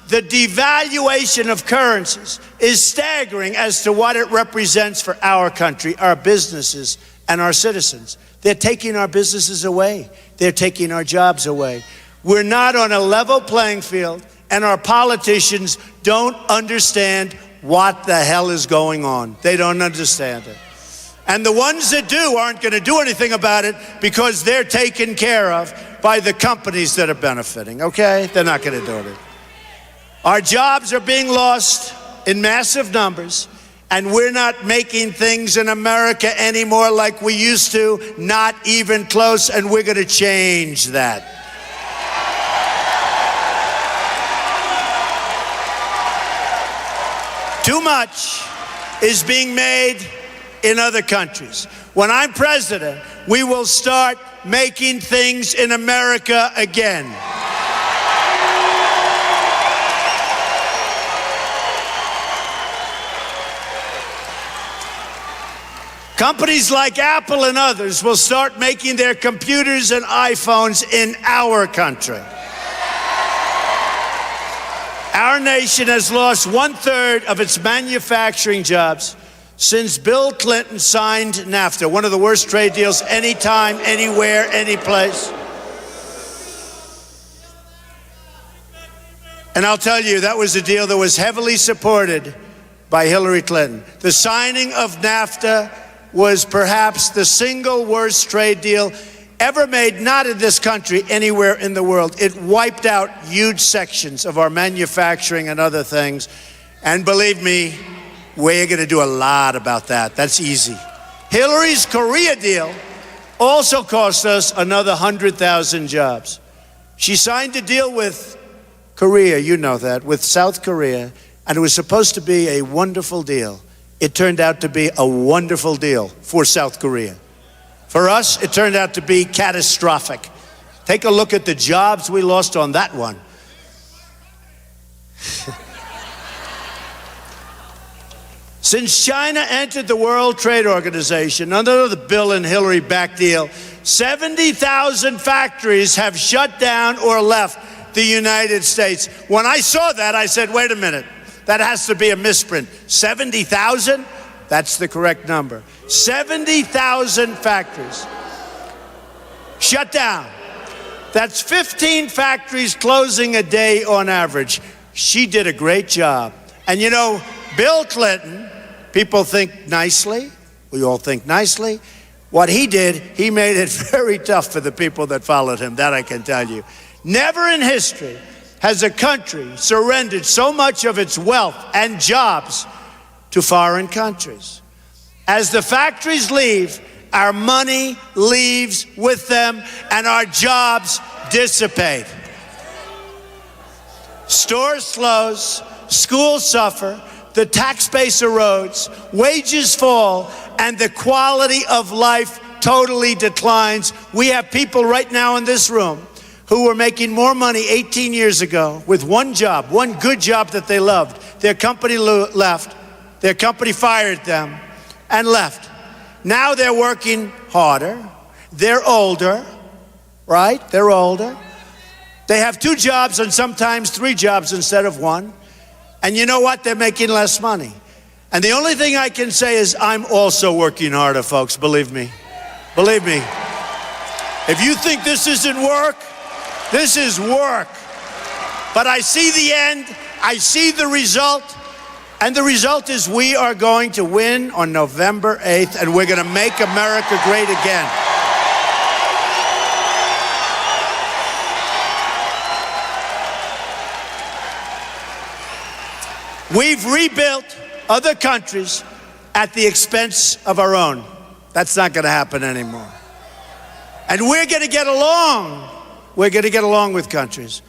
The devaluation of currencies is staggering as to what it represents for our country, our businesses, and our citizens. They're taking our businesses away. They're taking our jobs away. We're not on a level playing field, and our politicians don't understand what the hell is going on. They don't understand it. And the ones that do aren't going to do anything about it because they're taken care of by the companies that are benefiting, okay? They're not going to do it. Our jobs are being lost in massive numbers, and we're not making things in America anymore like we used to, not even close, and we're going to change that. Too much is being made in other countries. When I'm president, we will start making things in America again. Companies like Apple and others will start making their computers and iPhones in our country. Our nation has lost 1/3 of its manufacturing jobs since Bill Clinton signed NAFTA, one of the worst trade deals anytime, anywhere, any place. And I'll tell you, that was a deal that was heavily supported by Hillary Clinton. The signing of NAFTA was perhaps the single worst trade deal ever made, not in this country, anywhere in the world. It wiped out huge sections of our manufacturing and other things. And believe me, we're going to do a lot about that. That's easy. Hillary's Korea deal also cost us another 100,000 jobs. She signed a deal with Korea, you know that, with South Korea, and it was supposed to be a wonderful deal. It turned out to be a wonderful deal for South Korea. For us, it turned out to be catastrophic. Take a look at the jobs we lost on that one. Since China entered the World Trade Organization under the Bill and Hillary back deal, 70,000 factories have shut down or left the United States. When I saw that, I said, wait a minute, that has to be a misprint. 70,000? That's the correct number. 70,000 factories shut down. That's 15 factories closing a day on average. She did a great job. And you know, Bill Clinton, people think nicely. We all think nicely. What he did, he made it very tough for the people that followed him. That I can tell you. Never in history has a country surrendered so much of its wealth and jobs to foreign countries. As the factories leave, our money leaves with them and our jobs dissipate. Stores close, schools suffer, the tax base erodes, wages fall, and the quality of life totally declines. We have people right now in this room who were making more money 18 years ago with one job, one good job that they loved. Their company left, their company fired them and left. Now they're working harder, they're older, right? They're older. They have 2 jobs and sometimes 3 jobs instead of 1. And you know what? They're making less money. And the only thing I can say is I'm also working harder, folks, believe me. Believe me. If you think this isn't work, this is work. But I see the end, I see the result, and the result is we are going to win on November 8th, and we're going to make America great again. We've rebuilt other countries at the expense of our own. That's not going to happen anymore. And we're going to get along. We're going to get along with countries.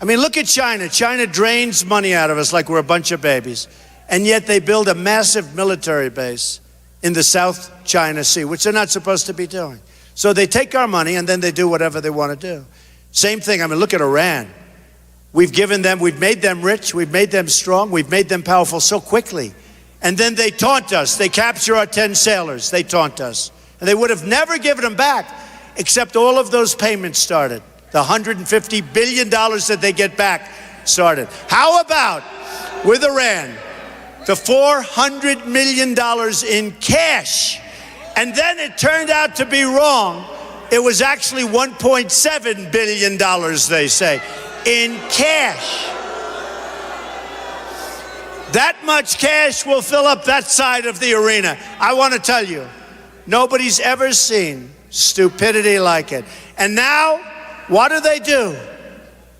I mean, look at China. China drains money out of us like we're a bunch of babies. And yet they build a massive military base in the South China Sea, which they're not supposed to be doing. So they take our money and then they do whatever they want to do. Same thing. I mean, look at Iran. We've made them rich, we've made them strong, we've made them powerful so quickly. And then they taunt us. They capture our 10 sailors. They taunt us. And they would have never given them back, except all of those payments started. The $150 billion that they get back started. How about with Iran, the $400 million in cash? And then it turned out to be wrong. It was actually $1.7 billion, they say, in cash. That much cash will fill up that side of the arena. I want to tell you, Nobody's ever seen stupidity like it. And now, what do they do?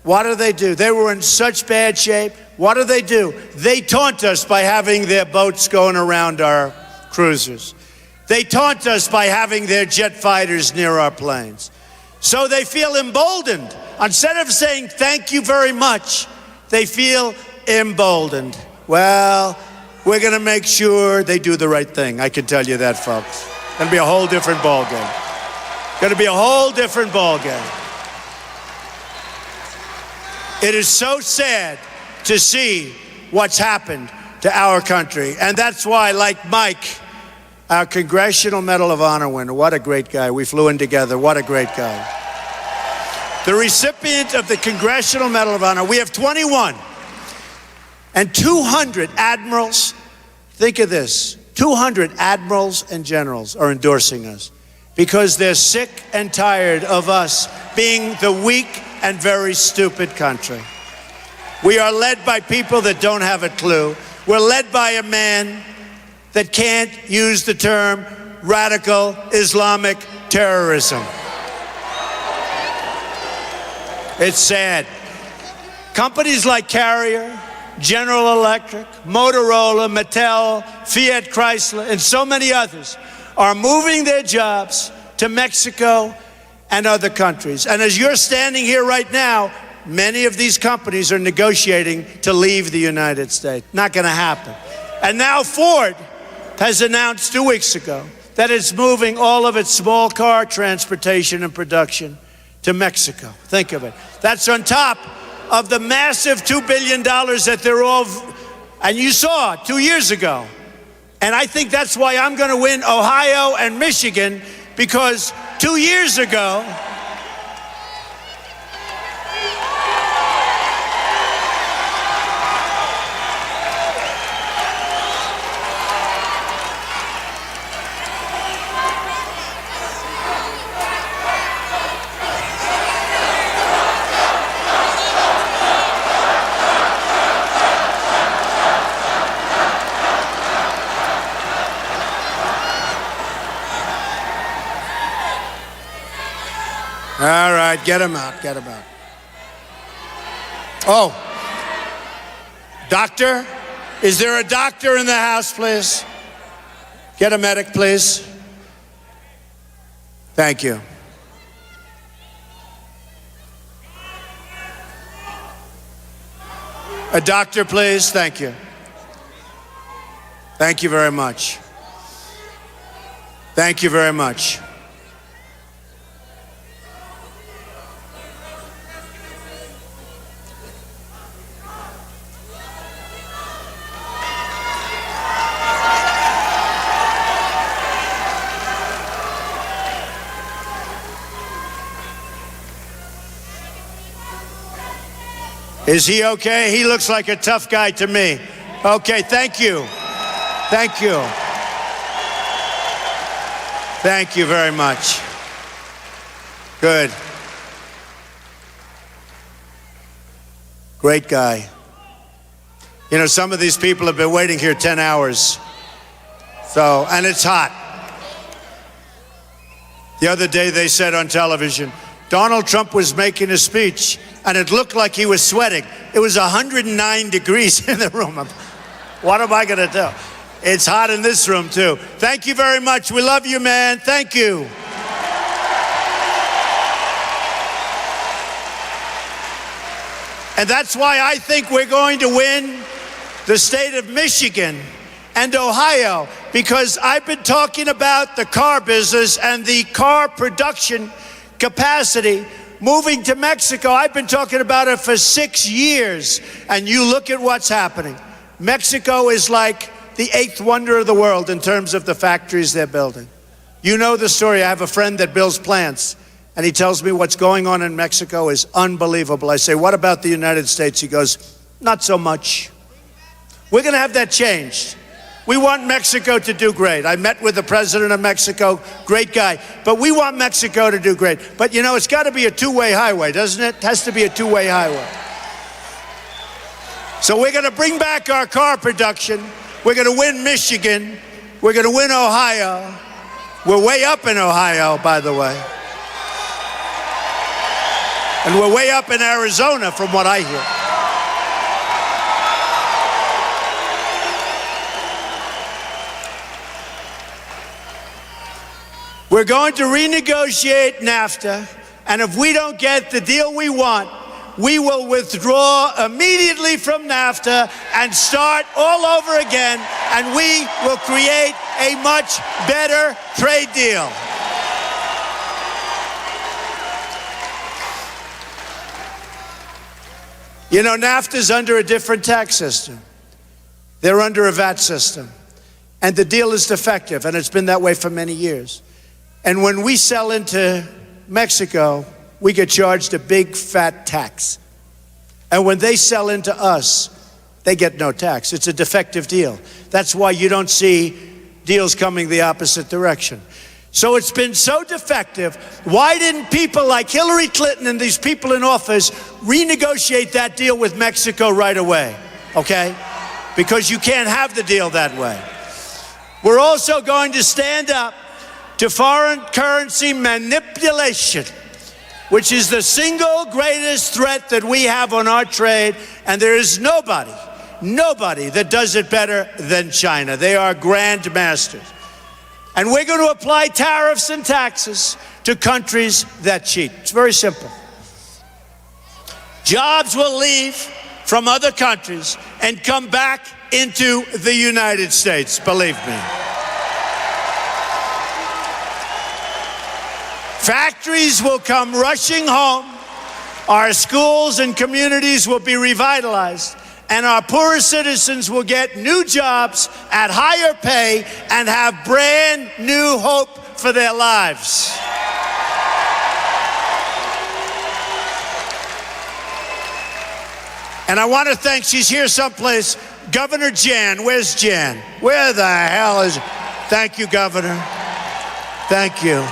What do they do? They were in such bad shape. What do? They taunt us by having their boats going around our cruisers. They taunt us by having their jet fighters near our planes. So they feel emboldened. Instead of saying thank you very much, they feel emboldened. Well, we're going to make sure they do the right thing. I can tell you that, folks. It's going to be a whole different ballgame. Going to be a whole different ballgame. It is so sad to see what's happened to our country. And that's why, like Mike, our Congressional Medal of Honor winner, what a great guy. We flew in together. What a great guy. The recipient of the Congressional Medal of Honor, we have 21 and 200 admirals. Think of this. 200 admirals and generals are endorsing us because they're sick and tired of us being the weak and very stupid country. We are led by people that don't have a clue. We're led by a man that can't use the term radical Islamic terrorism. It's sad. Companies like Carrier, General Electric, Motorola, Mattel, Fiat Chrysler, and so many others are moving their jobs to Mexico and other countries. And as you're standing here right now, many of these companies are negotiating to leave the United States. Not going to happen. And now Ford has announced 2 weeks ago that it's moving all of its small car transportation and production to Mexico. Think of it. That's on top of the massive $2 billion that they're all, and you saw 2 years ago. And I think that's why I'm going to win Ohio and Michigan, because 2 years ago, all right, get him out, get him out. Oh, doctor? Is there a doctor in the house, please? Get a medic, please. Thank you. A doctor, please. Thank you. Thank you very much. Thank you very much. Is he okay? He looks like a tough guy to me. Okay, thank you. Thank you. Thank you very much. Good. Great guy. You know, some of these people have been waiting here 10 hours. So, and it's hot. The other day they said on television, Donald Trump was making a speech and it looked like he was sweating. It was 109 degrees in the room. What am I going to do? It's hot in this room too. Thank you very much. We love you, man. Thank you. And that's why I think we're going to win the state of Michigan and Ohio, because I've been talking about the car business and the car production capacity moving to Mexico. I've been talking about it for 6 years, and you look at what's happening. Mexico is like the 8th wonder of the world in terms of the factories they're building. You know the story. I have a friend that builds plants, and he tells me what's going on in Mexico is unbelievable. I say, what about the United States? He goes, not so much. We're going to have that changed. We want Mexico to do great. I met with the president of Mexico, great guy. But we want Mexico to do great. But you know, it's got to be a two-way highway, doesn't it? It has to be a two-way highway. So we're going to bring back our car production. We're going to win Michigan. We're going to win Ohio. We're way up in Ohio, by the way. And we're way up in Arizona, from what I hear. We're going to renegotiate NAFTA, and if we don't get the deal we want, we will withdraw immediately from NAFTA and start all over again, and we will create a much better trade deal. You know, NAFTA's under a different tax system. They're under a VAT system. And the deal is defective, and it's been that way for many years. And when we sell into Mexico, we get charged a big fat tax. And when they sell into us, they get no tax. It's a defective deal. That's why you don't see deals coming the opposite direction. So it's been so defective. Why didn't people like Hillary Clinton and these people in office renegotiate that deal with Mexico right away? Okay? Because you can't have the deal that way. We're also going to stand up to foreign currency manipulation, which is the single greatest threat that we have on our trade, and there is nobody that does it better than China. They are grand masters. And we're going to apply tariffs and taxes to countries that cheat. It's very simple. Jobs will leave from other countries and come back into the United States, believe me. Factories will come rushing home, our schools and communities will be revitalized, and our poorer citizens will get new jobs at higher pay and have brand new hope for their lives. And I want to thank, she's here someplace, Governor Jan. Where's Jan? Where the hell is? Thank you, Governor. Thank you.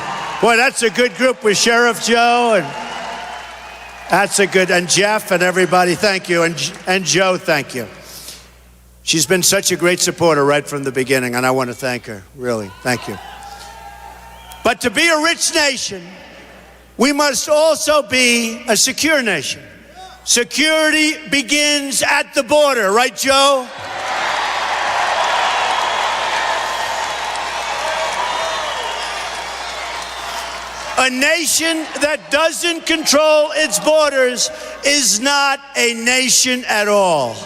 Boy, that's a good group with Sheriff Joe, and that's a good, and Jeff and everybody, thank you, and Joe, thank you. She's been such a great supporter right from the beginning, and I want to thank her, really, thank you. But to be a rich nation, we must also be a secure nation. Security begins at the border, right, Joe? A nation that doesn't control its borders is not a nation at all.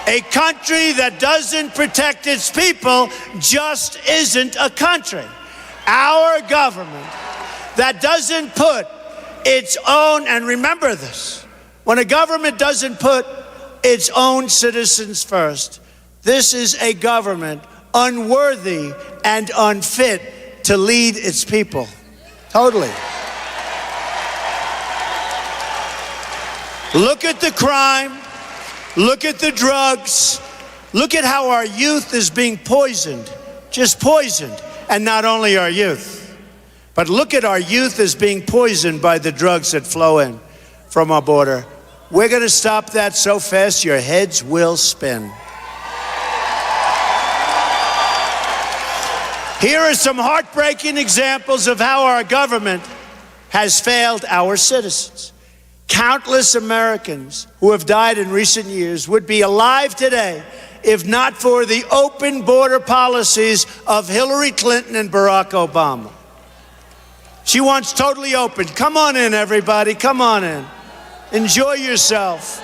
A country that doesn't protect its people just isn't a country. Our government that doesn't put its own, and remember this, when a government doesn't put its own citizens first, this is a government unworthy and unfit to lead its people. Totally. Look at the crime. Look at the drugs. Look at how our youth is being poisoned. Just poisoned. And not only our youth, but look at our youth as being poisoned by the drugs that flow in from our border. We're going to stop that so fast your heads will spin. Here are some heartbreaking examples of how our government has failed our citizens. Countless Americans who have died in recent years would be alive today if not for the open border policies of Hillary Clinton and Barack Obama. She wants totally open. Come on in, everybody. Come on in. Enjoy yourself.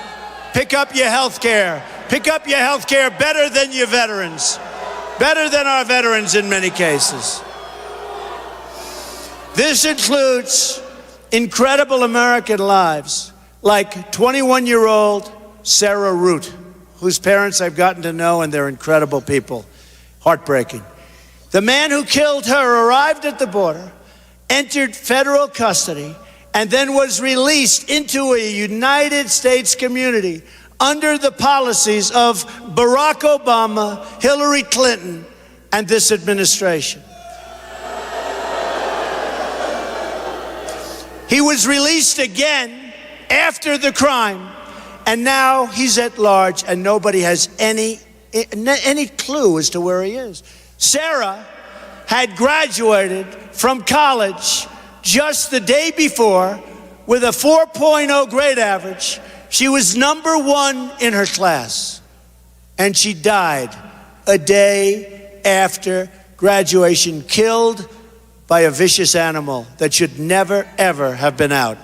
Pick up your health care. Pick up your health care better than your veterans. Better than our veterans in many cases. This includes incredible American lives, like 21-year-old Sarah Root, whose parents I've gotten to know, and they're incredible people. Heartbreaking. The man who killed her arrived at the border, entered federal custody, and then was released into a United States community under the policies of Barack Obama, Hillary Clinton, and this administration. He was released again after the crime, and now he's at large, and nobody has any clue as to where he is. Sarah had graduated from college just the day before with a 4.0 grade average. She was number 1 in her class, and she died a day after graduation, killed by a vicious animal that should never, ever have been out.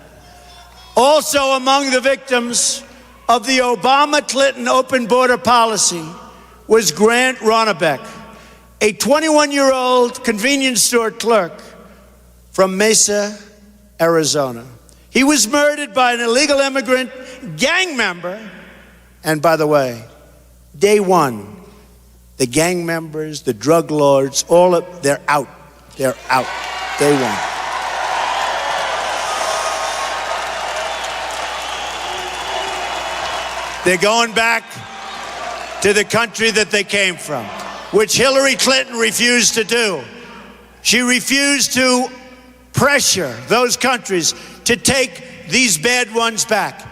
Also among the victims of the Obama-Clinton open border policy was Grant Ronnebeck, a 21-year-old convenience store clerk from Mesa, Arizona. He was murdered by an illegal immigrant gang member. And by the way, day one, the gang members, the drug lords, they're out. They're out. Day one. They're going back to the country that they came from, which Hillary Clinton refused to do. She refused to pressure those countries to take these bad ones back.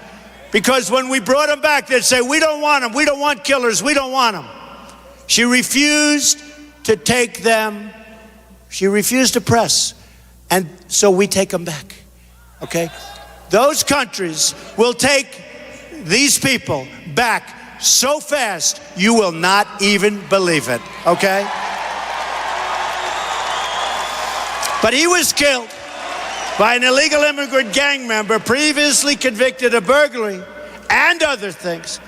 Because when we brought them back, they'd say, we don't want them, we don't want killers, we don't want them. She refused to take them, she refused to press, and so we take them back, okay? Those countries will take these people back so fast, you will not even believe it, okay? But he was killed by an illegal immigrant gang member previously convicted of burglary and other things,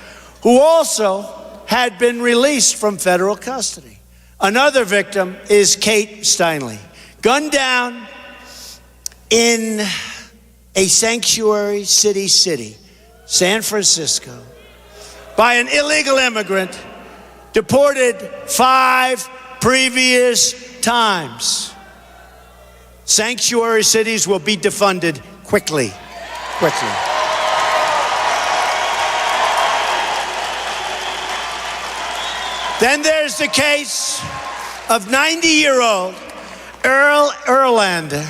who also had been released from federal custody. Another victim is Kate Steinle, gunned down in a sanctuary city, San Francisco, by an illegal immigrant deported 5 previous times. Sanctuary cities will be defunded quickly. Then there's the case of 90-year-old Earl Erlander,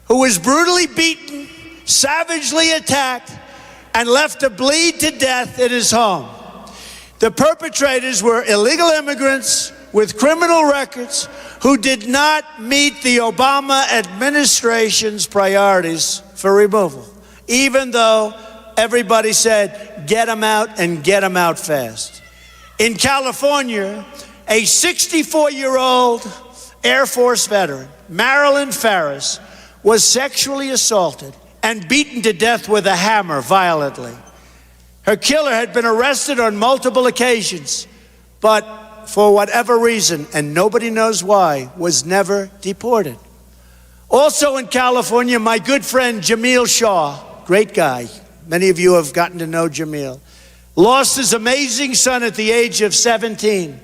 who was brutally beaten, savagely attacked, and left to bleed to death in his home. The perpetrators were illegal immigrants with criminal records who did not meet the Obama administration's priorities for removal, even though everybody said, get them out and get them out fast. In California, a 64-year-old Air Force veteran, Marilyn Ferris, was sexually assaulted and beaten to death with a hammer violently. Her killer had been arrested on multiple occasions, but for whatever reason, and nobody knows why, was never deported. Also in California, my good friend Jamil Shaw, great guy, many of you have gotten to know Jamil, lost his amazing son at the age of 17.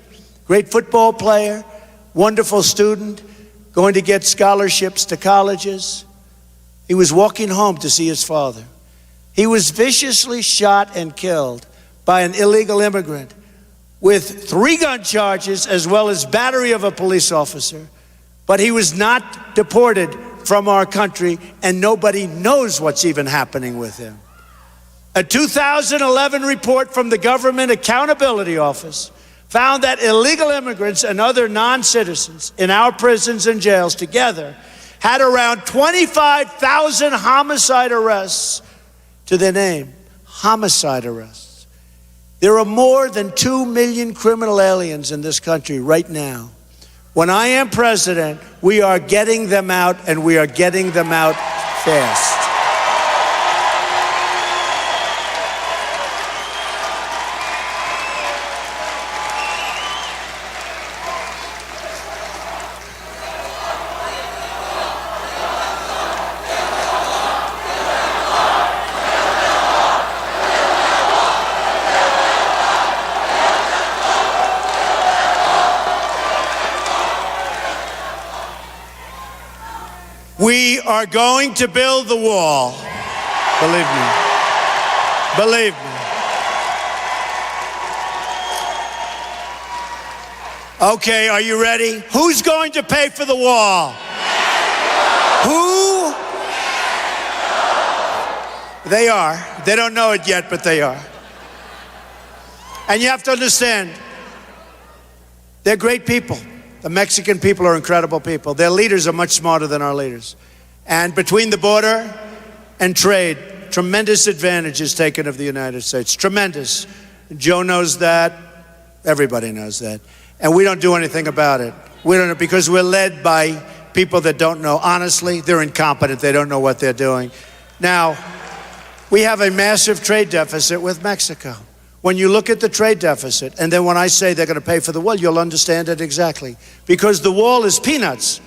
Great football player, wonderful student, going to get scholarships to colleges. He was walking home to see his father. He was viciously shot and killed by an illegal immigrant with 3 gun charges as well as battery of a police officer. But he was not deported from our country, and nobody knows what's even happening with him. A 2011 report from the Government Accountability Office found that illegal immigrants and other non-citizens in our prisons and jails together had around 25,000 homicide arrests to their name. Homicide arrests. There are more than 2 million criminal aliens in this country right now. When I am president, we are getting them out, and we are getting them out fast. We are going to build the wall. Believe me. Believe me. Okay, are you ready? Who's going to pay for the wall? Who? They are. They don't know it yet, but they are. And you have to understand, they're great people. The Mexican people are incredible people. Their leaders are much smarter than our leaders. And between the border and trade, tremendous advantage is taken of the United States. Tremendous. Joe knows that. Everybody knows that. And we don't do anything about it. We don't, because we're led by people that don't know. Honestly, they're incompetent. They don't know what they're doing. Now, we have a massive trade deficit with Mexico. When you look at the trade deficit, and then when I say they're going to pay for the wall, you'll understand it exactly. Because the wall is peanuts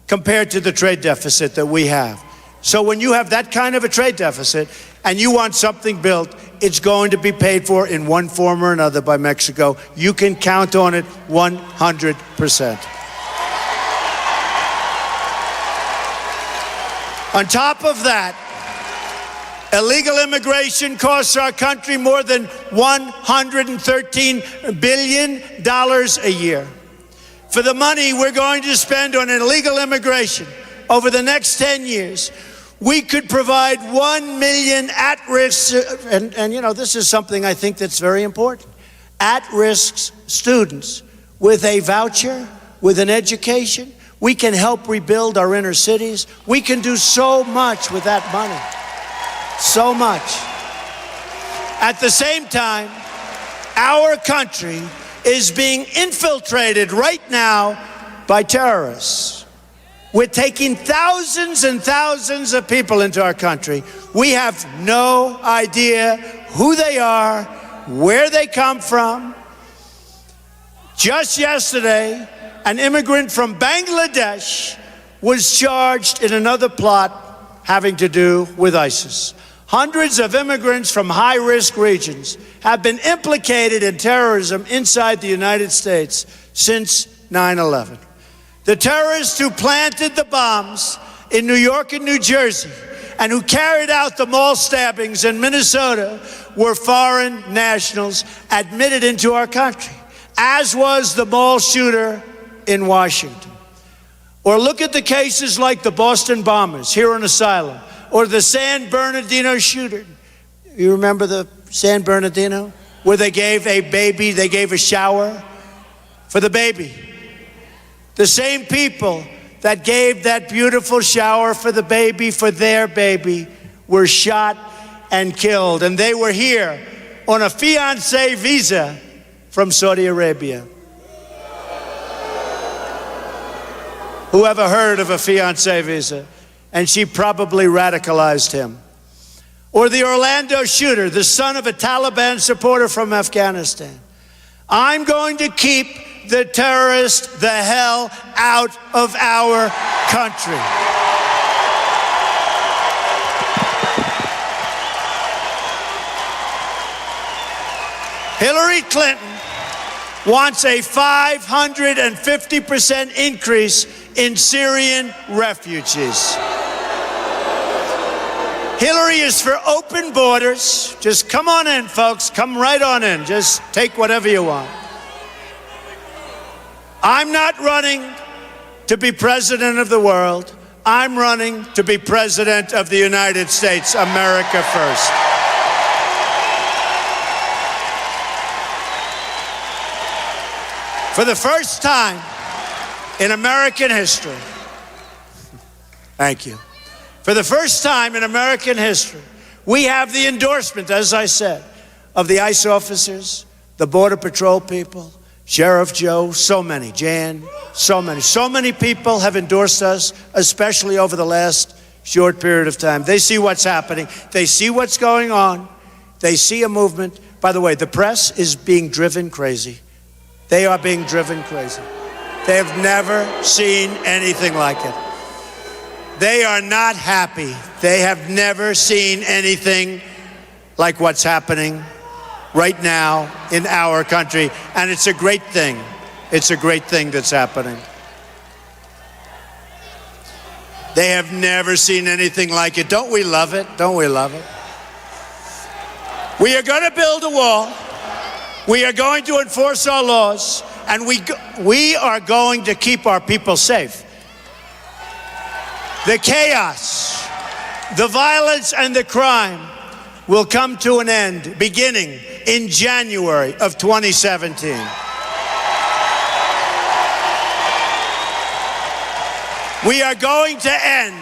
compared to the trade deficit that we have. So when you have that kind of a trade deficit and you want something built, it's going to be paid for in one form or another by Mexico. You can count on it 100%. On top of that, illegal immigration costs our country more than $113 billion a year. For the money we're going to spend on illegal immigration over the next 10 years, we could provide 1 million at-risk, and you know, this is something I think that's very important, at-risk students with a voucher, with an education. We can help rebuild our inner cities. We can do so much with that money. So much. At the same time, our country is being infiltrated right now by terrorists. We're taking thousands and thousands of people into our country. We have no idea who they are, where they come from. Just yesterday, an immigrant from Bangladesh was charged in another plot having to do with ISIS. Hundreds of immigrants from high-risk regions have been implicated in terrorism inside the United States since 9/11. The terrorists who planted the bombs in New York and New Jersey and who carried out the mall stabbings in Minnesota were foreign nationals admitted into our country, as was the mall shooter in Washington. Or look at the cases like the Boston bombers here on asylum, or the San Bernardino shooter. You remember the San Bernardino? Where they gave a baby, they gave a shower for the baby. The same people that gave that beautiful shower for the baby, for their baby, were shot and killed. And they were here on a fiancé visa from Saudi Arabia. Who ever heard of a fiancé visa? And she probably radicalized him. Or the Orlando shooter, the son of a Taliban supporter from Afghanistan. I'm going to keep the terrorists the hell out of our country. Hillary Clinton wants a 550% increase in Syrian refugees. Hillary is for open borders. Just come on in, folks. Come right on in. Just take whatever you want. I'm not running to be president of the world. I'm running to be president of the United States, America first. For the first time in American history, thank you. For the first time in American history, we have the endorsement, as I said, of the ICE officers, the Border Patrol people, Sheriff Joe, so many, Jan, so many. So many people have endorsed us, especially over the last short period of time. They see what's happening. They see what's going on. They see a movement. By the way, the press is being driven crazy. They are being driven crazy. They have never seen anything like it. They are not happy. They have never seen anything like what's happening right now in our country. And it's a great thing. It's a great thing that's happening. They have never seen anything like it. Don't we love it? Don't we love it? We are going to build a wall. We are going to enforce our laws. And we are going to keep our people safe. The chaos, the violence, and the crime will come to an end beginning in January of 2017. We are going to end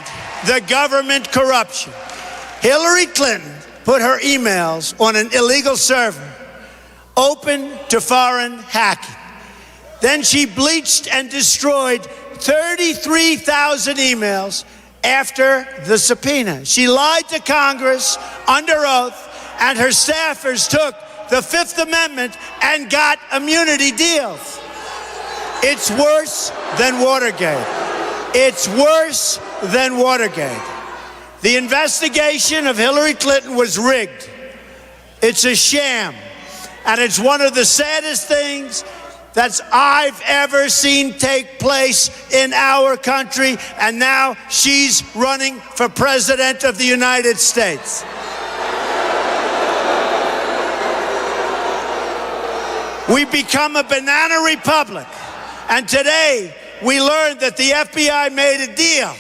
the government corruption. Hillary Clinton put her emails on an illegal server, open to foreign hacking. Then she bleached and destroyed 33,000 emails after the subpoena. She lied to Congress under oath, and her staffers took the Fifth Amendment and got immunity deals. It's worse than Watergate. It's worse than Watergate. The investigation of Hillary Clinton was rigged. It's a sham. And it's one of the saddest things that I've ever seen take place in our country. And now she's running for president of the United States. We become a banana republic. And today, we learned that the FBI made a deal,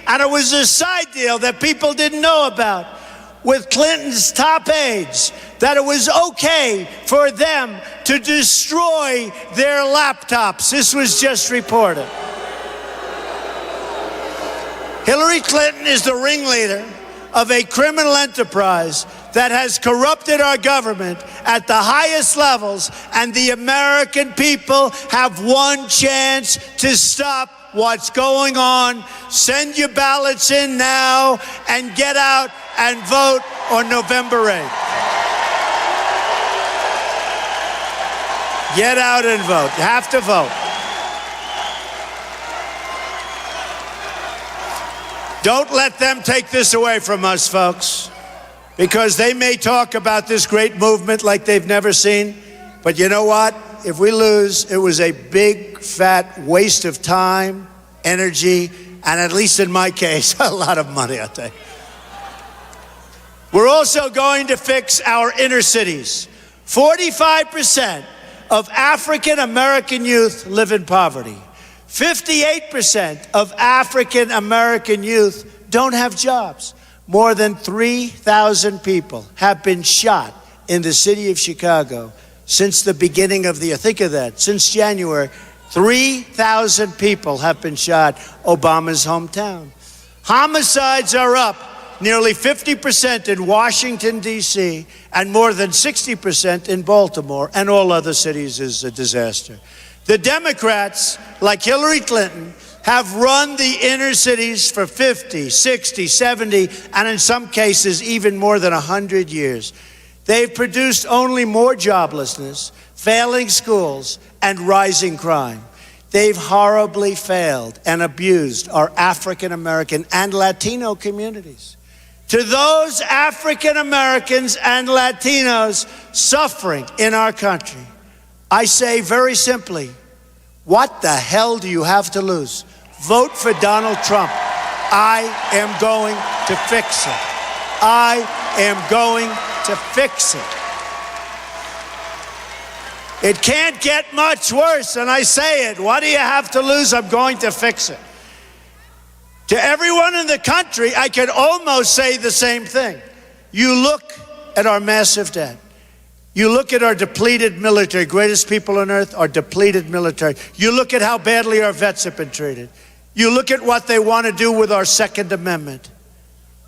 and it was a side deal that people didn't know about, with Clinton's top aides, that it was okay for them to destroy their laptops. This was just reported. Hillary Clinton is the ringleader of a criminal enterprise that has corrupted our government at the highest levels, and the American people have one chance to stop what's going on. Send your ballots in now and get out and vote on November 8th. Get out and vote. You have to vote. Don't let them take this away from us, folks, because they may talk about this great movement like they've never seen. But you know what? If we lose, it was a big, fat waste of time, energy, and at least in my case, a lot of money, I'll tell you. We're also going to fix our inner cities. 45% of African American youth live in poverty. 58% of African American youth don't have jobs. More than 3,000 people have been shot in the city of Chicago since the beginning of the year. Think of that. Since January, 3,000 people have been shot. Obama's hometown. Homicides are up nearly 50% in Washington, D.C., and more than 60% in Baltimore, and all other cities is a disaster. The Democrats, like Hillary Clinton, have run the inner cities for 50, 60, 70, and in some cases, even more than 100 years. They've produced only more joblessness, failing schools, and rising crime. They've horribly failed and abused our African American and Latino communities. To those African Americans and Latinos suffering in our country, I say very simply, what the hell do you have to lose? Vote for Donald Trump. I am going to fix it. I am going to fix it. It can't get much worse, and I say it. What do you have to lose? I'm going to fix it. To everyone in the country, I could almost say the same thing. You look at our massive debt. You look at our depleted military, greatest people on earth, our depleted military. You look at how badly our vets have been treated. You look at what they want to do with our Second Amendment.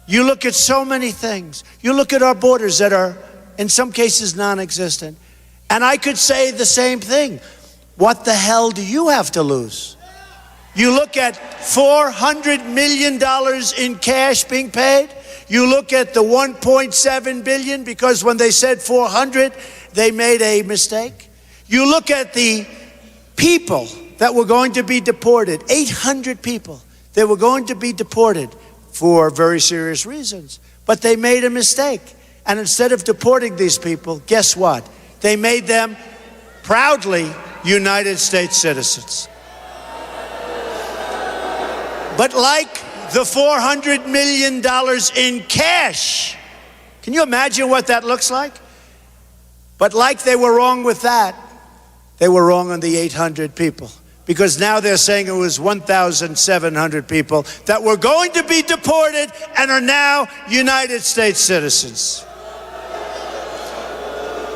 You look at so many things. You look at our borders that are, in some cases, non-existent. And I could say the same thing. What the hell do you have to lose? You look at $400 million in cash being paid. You look at the $1.7 billion, because when they said 400, they made a mistake. You look at the people that were going to be deported, 800 people. They were going to be deported for very serious reasons, but they made a mistake. And instead of deporting these people, guess what? They made them proudly United States citizens. But like the $400 million in cash, can you imagine what that looks like? But like they were wrong with that, they were wrong on the 800 people. Because now they're saying it was 1,700 people that were going to be deported and are now United States citizens.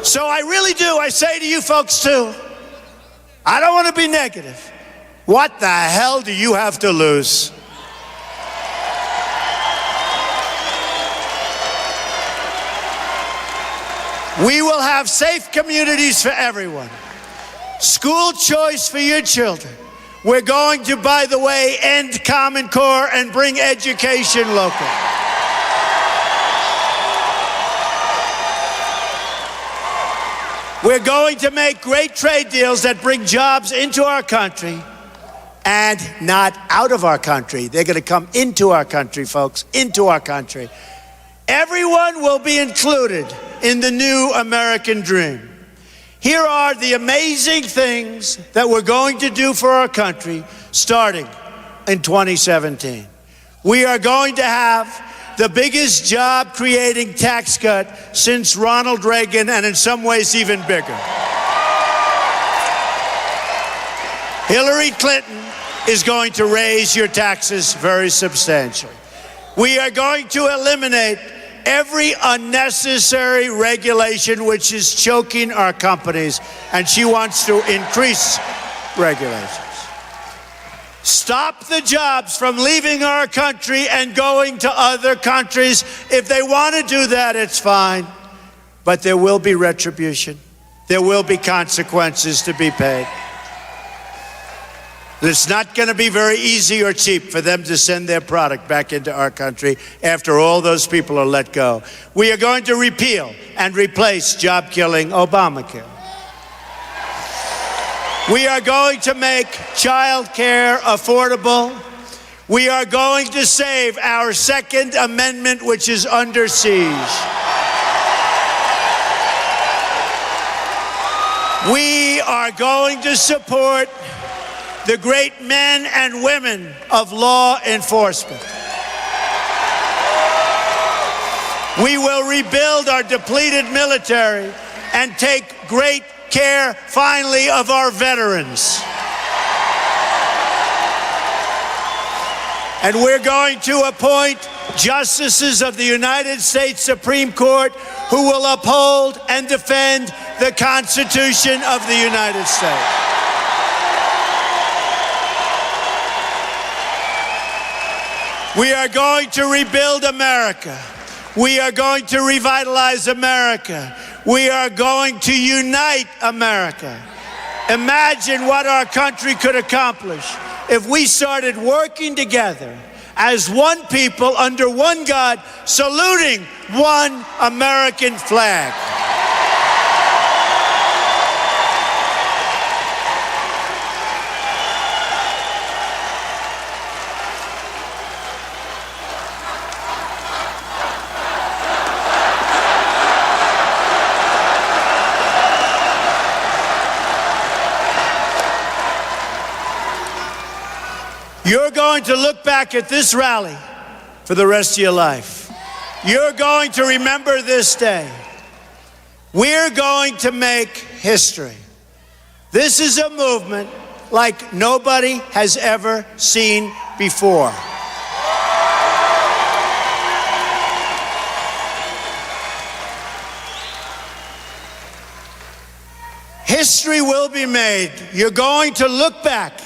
So I really do, I say to you folks too, I don't want to be negative. What the hell do you have to lose? We will have safe communities for everyone. School choice for your children. We're going to, by the way, end Common Core and bring education local. We're going to make great trade deals that bring jobs into our country and not out of our country. They're going to come into our country, folks, into our country. Everyone will be included in the new American dream. Here are the amazing things that we're going to do for our country starting in 2017. We are going to have the biggest job-creating tax cut since Ronald Reagan, and in some ways even bigger. Hillary Clinton is going to raise your taxes very substantially. We are going to eliminate every unnecessary regulation which is choking our companies, and she wants to increase regulations. Stop the jobs from leaving our country and going to other countries. If they want to do that, it's fine. But there will be retribution. There will be consequences to be paid. It's not going to be very easy or cheap for them to send their product back into our country after all those people are let go. We are going to repeal and replace job-killing Obamacare. We are going to make child care affordable. We are going to save our Second Amendment, which is under siege. We are going to support the great men and women of law enforcement. We will rebuild our depleted military and take great care, finally, of our veterans. And we're going to appoint justices of the United States Supreme Court who will uphold and defend the Constitution of the United States. We are going to rebuild America. We are going to revitalize America. We are going to unite America. Imagine what our country could accomplish if we started working together as one people under one God, saluting one American flag. You're going to look back at this rally for the rest of your life. You're going to remember this day. We're going to make history. This is a movement like nobody has ever seen before. History will be made. You're going to look back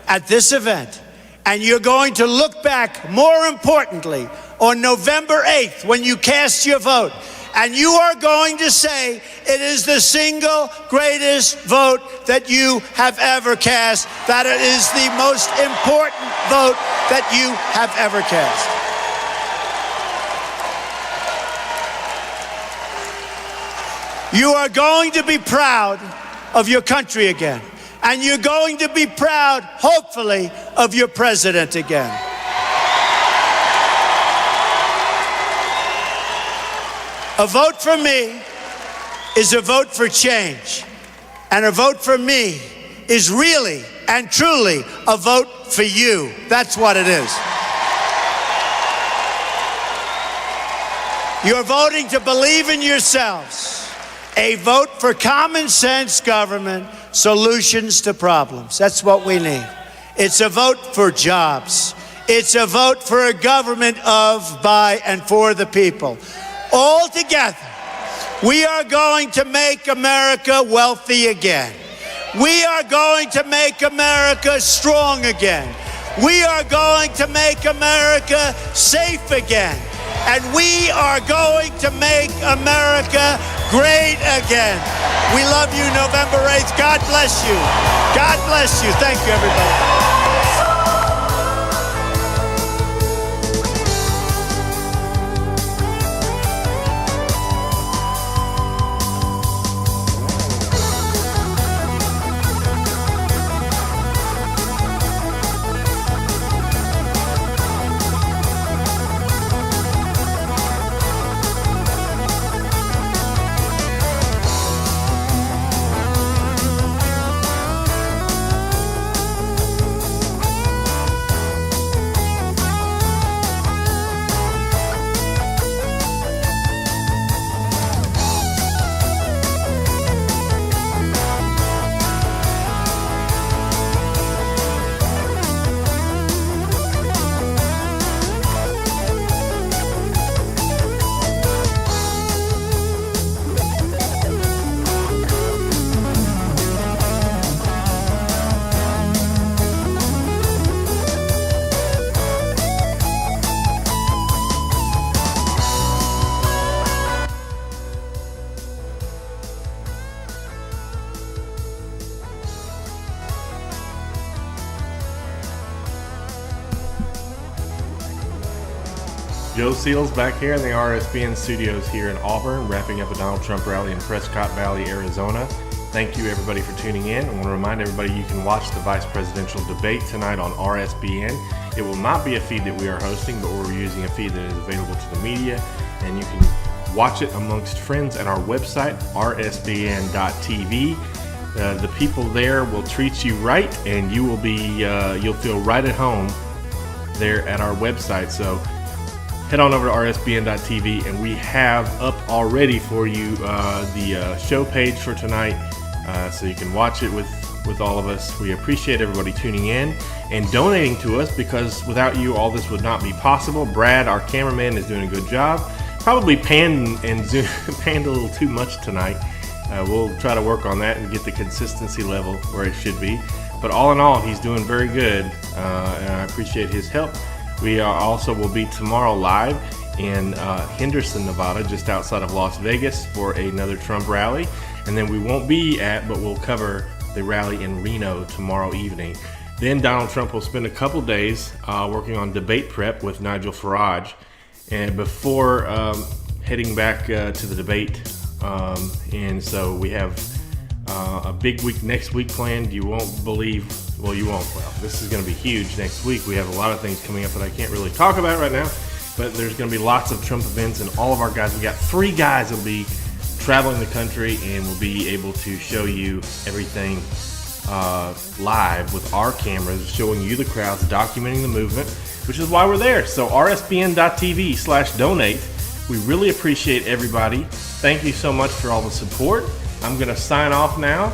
at this event, and you're going to look back, more importantly, on November 8th when you cast your vote. And you are going to say it is the single greatest vote that you have ever cast, that it is the most important vote that you have ever cast. You are going to be proud of your country again. And you're going to be proud, hopefully, of your president again. A vote for me is a vote for change. And a vote for me is really and truly a vote for you. That's what it is. You're voting to believe in yourselves. A vote for common sense government, solutions to problems. That's what we need. It's a vote for jobs. It's a vote for a government of, by, and for the people. All together, we are going to make America wealthy again. We are going to make America strong again. We are going to make America safe again. And we are going to make America great again. We love you, November 8th. God bless you. God bless you. Thank you, everybody. Joe Seals back here in the RSBN studios here in Auburn, wrapping up a Donald Trump rally in Prescott Valley, Arizona. Thank you everybody for tuning in. I want to remind everybody you can watch the vice presidential debate tonight on RSBN. It will not be a feed that we are hosting, but we're using a feed that is available to the media, and you can watch it amongst friends at our website, rsbn.tv. The people there will treat you right, and you will be you'll feel right at home there at our website. So head on over to rsbn.tv, and we have up already for you the show page for tonight, so you can watch it with all of us. We appreciate everybody tuning in and donating to us, because without you, all this would not be possible. Brad, our cameraman, is doing a good job. Probably panned a little too much tonight. We'll try to work on that and get the consistency level where it should be. But all in all, he's doing very good, and I appreciate his help. We also will be tomorrow live in Henderson, Nevada, just outside of Las Vegas, for another Trump rally. And then we won't be but we'll cover the rally in Reno tomorrow evening. Then Donald Trump will spend a couple days working on debate prep with Nigel Farage, and before heading back to the debate. And so we have a big week next week planned. You won't believe. Well, you won't. Well, this is going to be huge next week. We have a lot of things coming up that I can't really talk about right now, but there's going to be lots of Trump events, and all of our guys, we got 3 guys that will be traveling the country, and we'll be able to show you everything live with our cameras, showing you the crowds, documenting the movement, which is why we're there. So rsbn.tv/donate. We really appreciate everybody. Thank you so much for all the support. I'm going to sign off now.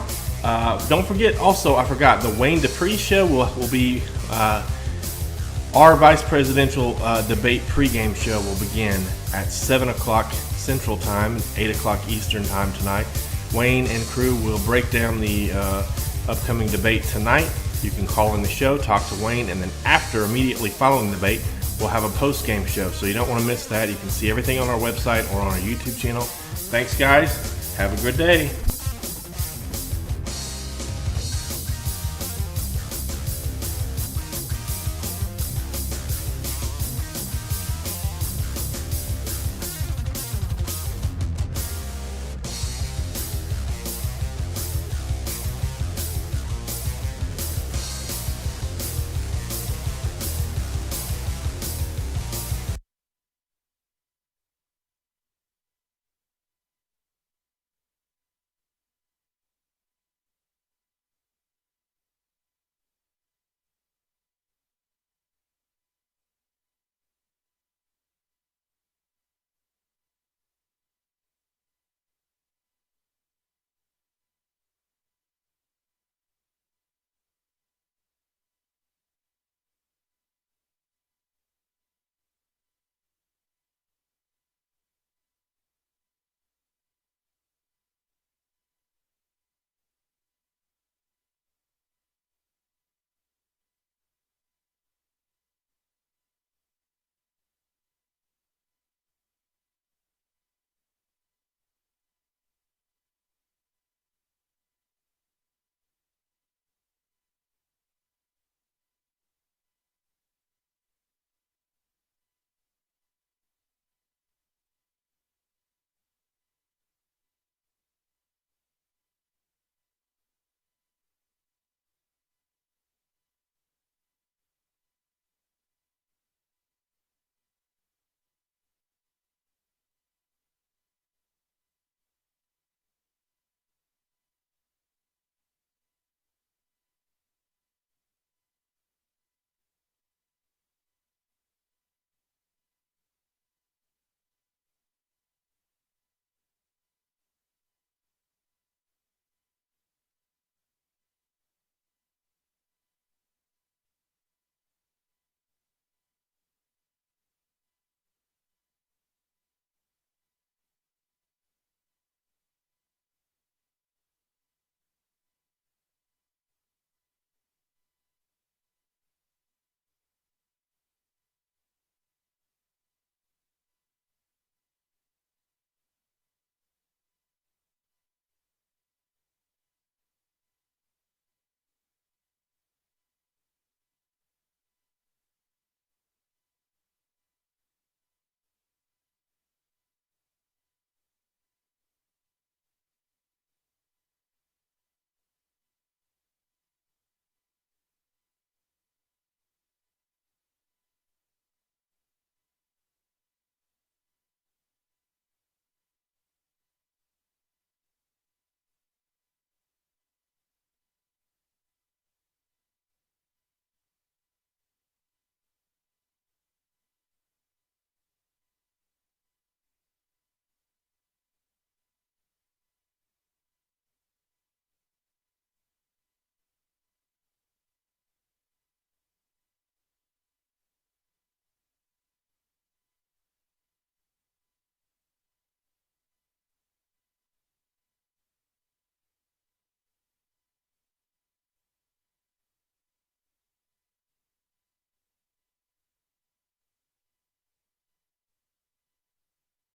Don't forget, also, I forgot, the Wayne Dupree show will be our vice presidential debate pregame show will begin at 7 o'clock Central Time, 8 o'clock Eastern Time tonight. Wayne and crew will break down the upcoming debate tonight. You can call in the show, talk to Wayne, and then immediately following the debate, we'll have a post-game show. So you don't want to miss that. You can see everything on our website or on our YouTube channel. Thanks, guys. Have a good day.